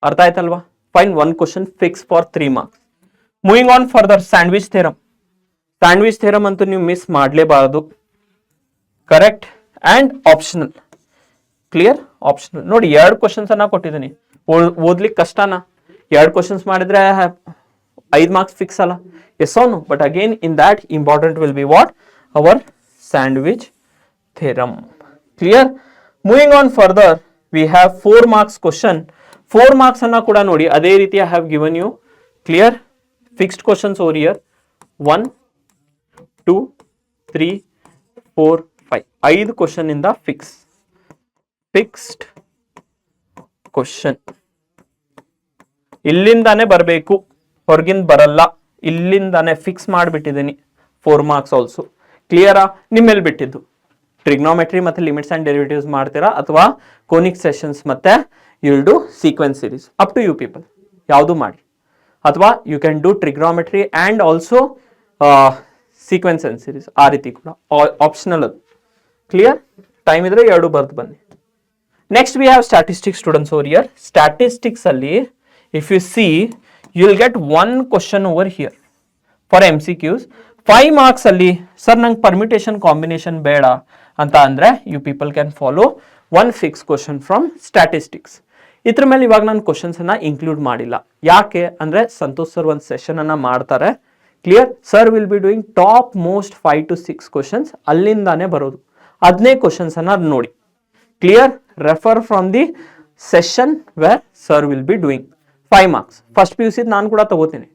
ಅರ್ಥ ಆಯ್ತಲ್ವಾ? Fine, 1 question fix for 3 marks. Moving on further, sandwich theorem. Sandwich theorem ಅಂತೂ ನೀವು ಮಿಸ್ ಮಾಡಲೇಬಾರದು. Correct and optional. Clear? Optional. ನೋಡಿ, 2 ಕ್ವಶನ್ಸ್ ಅನ್ನ ಕೊಟ್ಟಿದ್ದೀನಿ, ಓದ್ಲಿಕ್ಕೆ ಕಷ್ಟನಾ? 2 ಕ್ವಶನ್ಸ್ ಮಾಡಿದ್ರೆ 5 ಮಾರ್ಕ್ಸ್ ಫಿಕ್ಸ್ ಅಲ್ಲ? Yes or no? But again in that important will be what? Our sandwich theorem. Clear? Moving on further, we have 4 marks question. 4 marks ಅನ್ನ ಕೂಡ ನೋಡಿ ಅದೇ ರೀತಿ I have given you. Clear? Fixed questions over here 1 2 3 4 5. 5 question ಇಂದ ಫಿಕ್ಸ್ಡ್ ಕ್ವಶನ್. ಇಲ್ಲಿಂದಾನೆ ಬರಬೇಕು, ಹೊರಗಿಂದ ಬರಲ್ಲ. ಇಲ್ಲಿಂದಾನೆ ಫಿಕ್ಸ್ ಮಾಡಿಬಿಟ್ಟಿದ್ದೀನಿ. 4 marks ಆಲ್ಸೋ. ಕ್ಲಿಯರಾ? ನಿಮ್ಮೇಲೆ ಬಿಟ್ಟಿದ್ದು. ಟ್ರಿಗ್ನೋಮೆಟ್ರಿ ಮತ್ತೆ ಲಿಮಿಟ್ಸ್ ಅಂಡ್ ಡೆರಿವೇಟಿವ್ಸ್ ಮಾಡ್ತೀರಾ ಅಥವಾ ಕೋನಿಕ್ ಸೆಷನ್ಸ್ ಮತ್ತೆ you'll do sequence series. Up to you people, ಯಾವುದು ಮಾಡಿ. ಅಥವಾ you can do trigonometry and also sequence and series, ಆ ರೀತಿ ಕೂಡ ಆಪ್ಷನಲ್ ಅದು. ಕ್ಲಿಯರ್? ಟೈಮ್ ಇದ್ರೆ ಎರಡು ಬರ್ದು ಬನ್ನಿ. Next we have statistics students over here. Statistics ಅಲ್ಲಿ if you see you will get one question over here for MCQs. 5 marks ಅಲ್ಲಿ ಸರ್ ನಂಗೆ ಪರ್ಮಿಟೇಷನ್ ಕಾಂಬಿನೇಷನ್ ಬೇಡ ಅಂತ ಅಂದ್ರೆ you people can follow one fix question from statistics. ಇದ್ರ ಮೇಲೆ ಇವಾಗ ನಾನು ಕ್ವಶನ್ಸ್ ಅನ್ನ ಇನ್ಕ್ಲೂಡ್ ಮಾಡಿಲ್ಲ. ಯಾಕೆ ಅಂದ್ರೆ ಸಂತೋಷ್ ಸರ್ ಒಂದು ಸೆಷನ್ ಅನ್ನ ಮಾಡ್ತಾರೆ. Clear? Sir will be doing top most 5 to 6 questions, ಅಲ್ಲಿಂದಾನೇ ಬರೋದು. 15 ಕ್ವಶನ್ಸ್ ಅನ್ನ ನೋಡಿ. Clear? Refer from the session where sir will be doing 5 marks. First PUC ನಾನು ಕೂಡ ತಗೋತೀನಿ.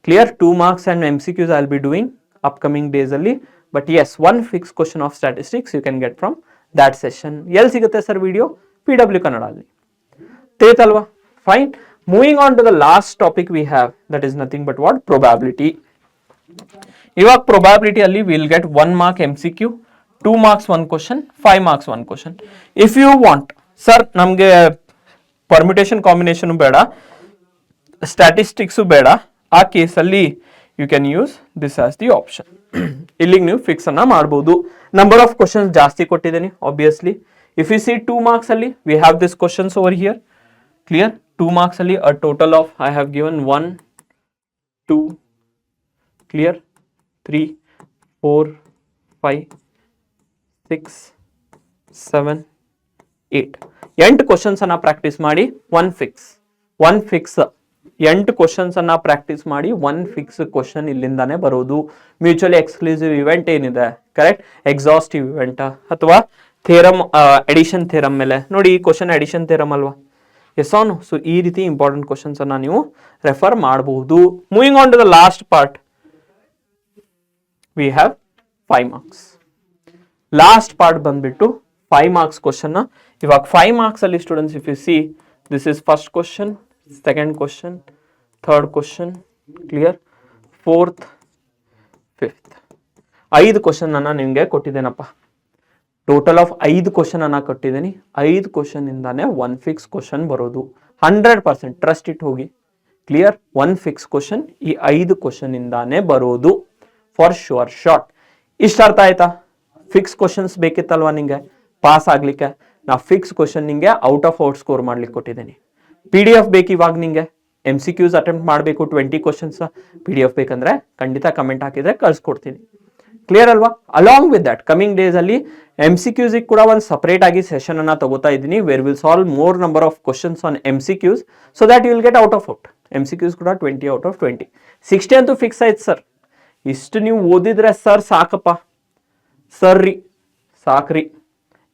Clear? 2 marks and MCQs I will be doing upcoming days ಅಲ್ಲಿ. But yes, one fix question of statistics you can get from that session. ಎಲ್ಲಿ ಸಿಗುತ್ತೆ ಸರ್ ವಿಡಿಯೋ? PW ಕನ್ನಡ ಅಲ್ಲಿ. ತಿಳಿತಲ್ವಾ? Fine. Moving on to the last topic we have, that is nothing but what? Probability. ಇವಾಗ ಪ್ರೊಬ್ಯಾಬಿಲಿಟಿ ಅಲ್ಲಿ will get 1 mark MCQ, 2 marks 1 question, 5 marks 1 question. If you want sir ನಮಗೆ ಪರ್ಮಿಟೇಷನ್ ಕಾಂಬಿನೇಷನ್ ಬೇಡ, ಸ್ಟ್ಯಾಟಿಸ್ಟಿಕ್ಸು ಬೇಡ, ಆ ಕೇಸಲ್ಲಿ you can use this as the option. ಇಲ್ಲಿಗೆ ನೀವು ಫಿಕ್ಸ್ ಅನ್ನ ಮಾಡಬಹುದು. ನಂಬರ್ ಆಫ್ ಕ್ವಶನ್ಸ್ ಜಾಸ್ತಿ ಕೊಟ್ಟಿದ್ದೀನಿ obviously. If you see 2 marks ಅಲ್ಲಿ we have this questions over here. Clear? 2 marks ಅಲ್ಲಿ a total of I have given 1 2 clear 3 4 5 6 7 8 8 questions ಅನ್ನ ಪ್ರಾಕ್ಟೀಸ್ ಮಾಡಿ ಒನ್ ಫಿಕ್ಸ್ 8 ಕ್ವಶನ್ಸ್ ಅನ್ನ ಪ್ರಾಕ್ಟೀಸ್ ಮಾಡಿ ಒನ್ ಫಿಕ್ಸ್ ಕ್ವಶನ್ ಇಲ್ಲಿಂದಾನೆ ಬರೋದು. ಮ್ಯೂಚುವಲಿ ಎಕ್ಸ್ಕ್ಲೂಸಿವ್ ಇವೆಂಟ್ ಏನಿದೆ, ಕರೆಕ್ಟ್, ಎಕ್ಸಾಸ್ಟಿವ್ ಇವೆಂಟ್ ಅಥವಾ ಥೇರಮ್, ಎಡಿಷನ್ ಥೇರಮ್ ಮೇಲೆ ನೋಡಿ. ಈ ಕ್ವಶನ್ ಎಡಿಷನ್ ಥೇರಮ್ ಅಲ್ವಾ? ಎಸ್ ಆನ್. ಸೊ ಈ ರೀತಿ ಇಂಪಾರ್ಟೆಂಟ್ ಕ್ವಶನ್ಸ್ ಅನ್ನ ನೀವು ರೆಫರ್ ಮಾಡಬಹುದು. Moving on to the last part we have 5 marks. Last part ಬಂದ್ಬಿಟ್ಟು 5 ಮಾರ್ಕ್ಸ್ ಕ್ವಶನ್. ಇವಾಗ 5 ಮಾರ್ಕ್ಸ್ ಅಲ್ಲಿ students if you see this is first question, second question, third question, clear, fourth, fifth. 5 question ಅನ್ನ ನಿಮ್ಗೆ ಕೊಟ್ಟಿದ್ದೇನಪ್ಪ. ಟೋಟಲ್ ಆಫ್ 5 ಕ್ವಶನ್ ಅನ್ನ ಕೊಟ್ಟಿದ್ದೀನಿ. 5 ಕ್ವಶನ್ ಇಂದಾನೆ ಒನ್ ಫಿಕ್ಸ್ ಕ್ವಶನ್ ಬರೋದು. 100% ಟ್ರಸ್ಟ್ ಇಟ್ ಹೋಗಿ. ಕ್ಲಿಯರ್? ಒನ್ ಫಿಕ್ಸ್ ಕ್ವಶನ್ ಈ 5 ಕ್ವಶನ್ ಇಂದಾನೆ ಬರೋದು ಫಾರ್ ಶೋರ್ ಶಾರ್ಟ್. ಇಷ್ಟ ಅರ್ಥ ಆಯ್ತಾ? ಫಿಕ್ಸ್ ಕ್ವಶನ್ಸ್ ಬೇಕಿತ್ತಲ್ವಾ ನಿಂಗೆ ಪಾಸ್ ಆಗ್ಲಿಕ್ಕೆ? ನಾ ಫಿಕ್ಸ್ ಕ್ವಶನ್ ನಿಂಗೆ ಔಟ್ ಆಫ್ ಔಟ್ ಸ್ಕೋರ್ ಮಾಡ್ಲಿಕ್ಕೆ ಕೊಟ್ಟಿದ್ದೀನಿ. PDF ಬೇಕು ಇವಾಗ ನಿಂಗೆ, MCQs ಅಟೆಂಪ್ಟ್ ಮಾಡಬೇಕು 20 ಕ್ವಶನ್ಸ್. PDF ಬೇಕಂದ್ರೆ ಖಂಡಿತ ಕಮೆಂಟ್ ಹಾಕಿದ್ರೆ ಕಳ್ಸಿಕೊಡ್ತೀನಿ. ಕ್ಲಿಯರ್ ಅಲ್ವಾ? Along with that coming days ಅಲ್ಲಿ MCQs ಕೂಡ ಒಂದು ಸಪರೇಟ್ ಆಗಿ ಸೆಷನ್ ಅನ್ನ ತಗೋತಾ ಇದ್ದೀನಿ, where will solve more number of questions on MCQs so that you will get out of out. MCQs ಕೂಡ 20 ಔಟ್ ಆಫ್ 20. 60 ಅಂತೂ ಫಿಕ್ಸ್ ಆಯ್ತು ಸರ್. ಇಷ್ಟು ನೀವು ಓದಿದ್ರೆ ಸರ್ ಸಾಕಪ್ಪ, ಸರ್ರಿ ಸಾಕ್ರಿ.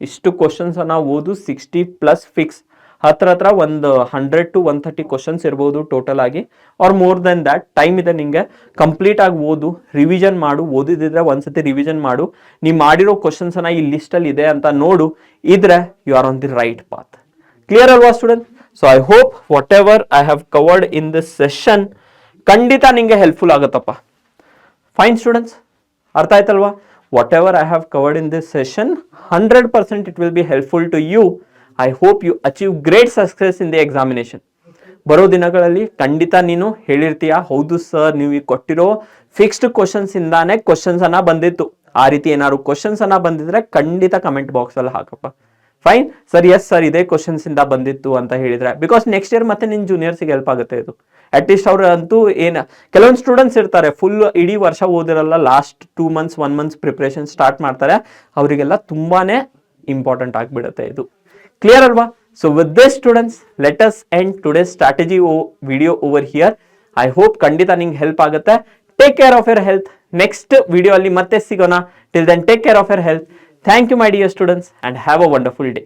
ಇಷ್ಟು ಕ್ವಶನ್ಸ್ ಅನ್ನ ಓದು 60+ ಫಿಕ್ಸ್. ಹತ್ರ ಒಂದು 100 to 130 ಕ್ವಶನ್ಸ್ ಇರ್ಬೋದು ಟೋಟಲ್ ಆಗಿ, or more than that. Time ಇದೆ ನಿಂಗೆ, ಕಂಪ್ಲೀಟ್ ಆಗಿ ಓದು, ರಿವಿಷನ್ ಮಾಡು. ಓದಿದ್ರೆ ಒಂದ್ಸತಿ ರಿವಿಷನ್ ಮಾಡು. ನೀವು ಮಾಡಿರೋ ಕ್ವಶನ್ಸ್ ಅನ್ನ ಈ ಲಿಸ್ಟ್ ಅಲ್ಲಿ ಇದೆ ಅಂತ ನೋಡು. ಇದ್ರೆ you are on the right path. Clear ಅಲ್ವಾ student? So I hope whatever I have covered in this session ಖಂಡಿತ ನಿಂಗೆ ಹೆಲ್ಪ್ಫುಲ್ ಆಗುತ್ತಪ್ಪ. ಫೈನ್ ಸ್ಟೂಡೆಂಟ್ಸ್, ಅರ್ಥ ಆಯ್ತಲ್ವಾ? Whatever I have covered in this session 100% it will be helpful to you. I hope you achieve great success in the examination. ಬರೋ ದಿನಗಳಲ್ಲಿ ಖಂಡಿತ ನೀನು ಹೇಳಿರ್ತೀಯ, ಹೌದು ಸರ್ ನೀವು ಈಗ ಕೊಟ್ಟಿರೋ ಫಿಕ್ಸ್ಡ್ ಕ್ವಶನ್ಸ್ ಇಂದಾನೆ ಕ್ವಶನ್ಸ್ ಅನ್ನ ಬಂದಿತ್ತು. ಆ ರೀತಿ ಏನಾದ್ರು ಕ್ವಶನ್ಸ್ ಅನ್ನ ಬಂದಿದ್ರೆ ಖಂಡಿತ ಕಮೆಂಟ್ ಬಾಕ್ಸ್ ಅಲ್ಲಿ ಹಾಕಪ್ಪ. ಫೈನ್ ಸರ್, ಎಸ್ ಸರ್ ಇದೇ ಕ್ವಶನ್ಸ್ ಇಂದ ಬಂದಿತ್ತು ಅಂತ ಹೇಳಿದ್ರೆ, ಬಿಕಾಸ್ ನೆಕ್ಸ್ಟ್ ಇಯರ್ ಮತ್ತೆ ನಿನ್ ಜೂನಿಯರ್ಸ್ಗೆ ಹೆಲ್ಪ್ ಆಗುತ್ತೆ ಇದು. ಅಟ್ಲೀಸ್ಟ್ ಅವ್ರು ಅಂತೂ ಕೆಲವೊಂದು ಸ್ಟೂಡೆಂಟ್ಸ್ ಇರ್ತಾರೆ ಫುಲ್ ಇಡೀ ವರ್ಷ ಓದಿರಲ್ಲ, last 2 months 1 month preparation start ಮಾಡ್ತಾರೆ, ಅವರಿಗೆಲ್ಲ ತುಂಬಾನೇ ಇಂಪಾರ್ಟೆಂಟ್ ಆಗ್ಬಿಡುತ್ತೆ ಇದು. ಕ್ಲಿಯರ್ ಅಲ್ವಾ? So with this students let us end today's strategy video over here. I hope ಖಂಡಿತ ನಿಂಗೆ ಹೆಲ್ಪ್ ಆಗುತ್ತೆ. Take care of your health. Next video ಅಲ್ಲಿ ಮತ್ತೆ ಸಿಗೋಣ. Till then take care of your health. Thank you my dear students and have a wonderful day.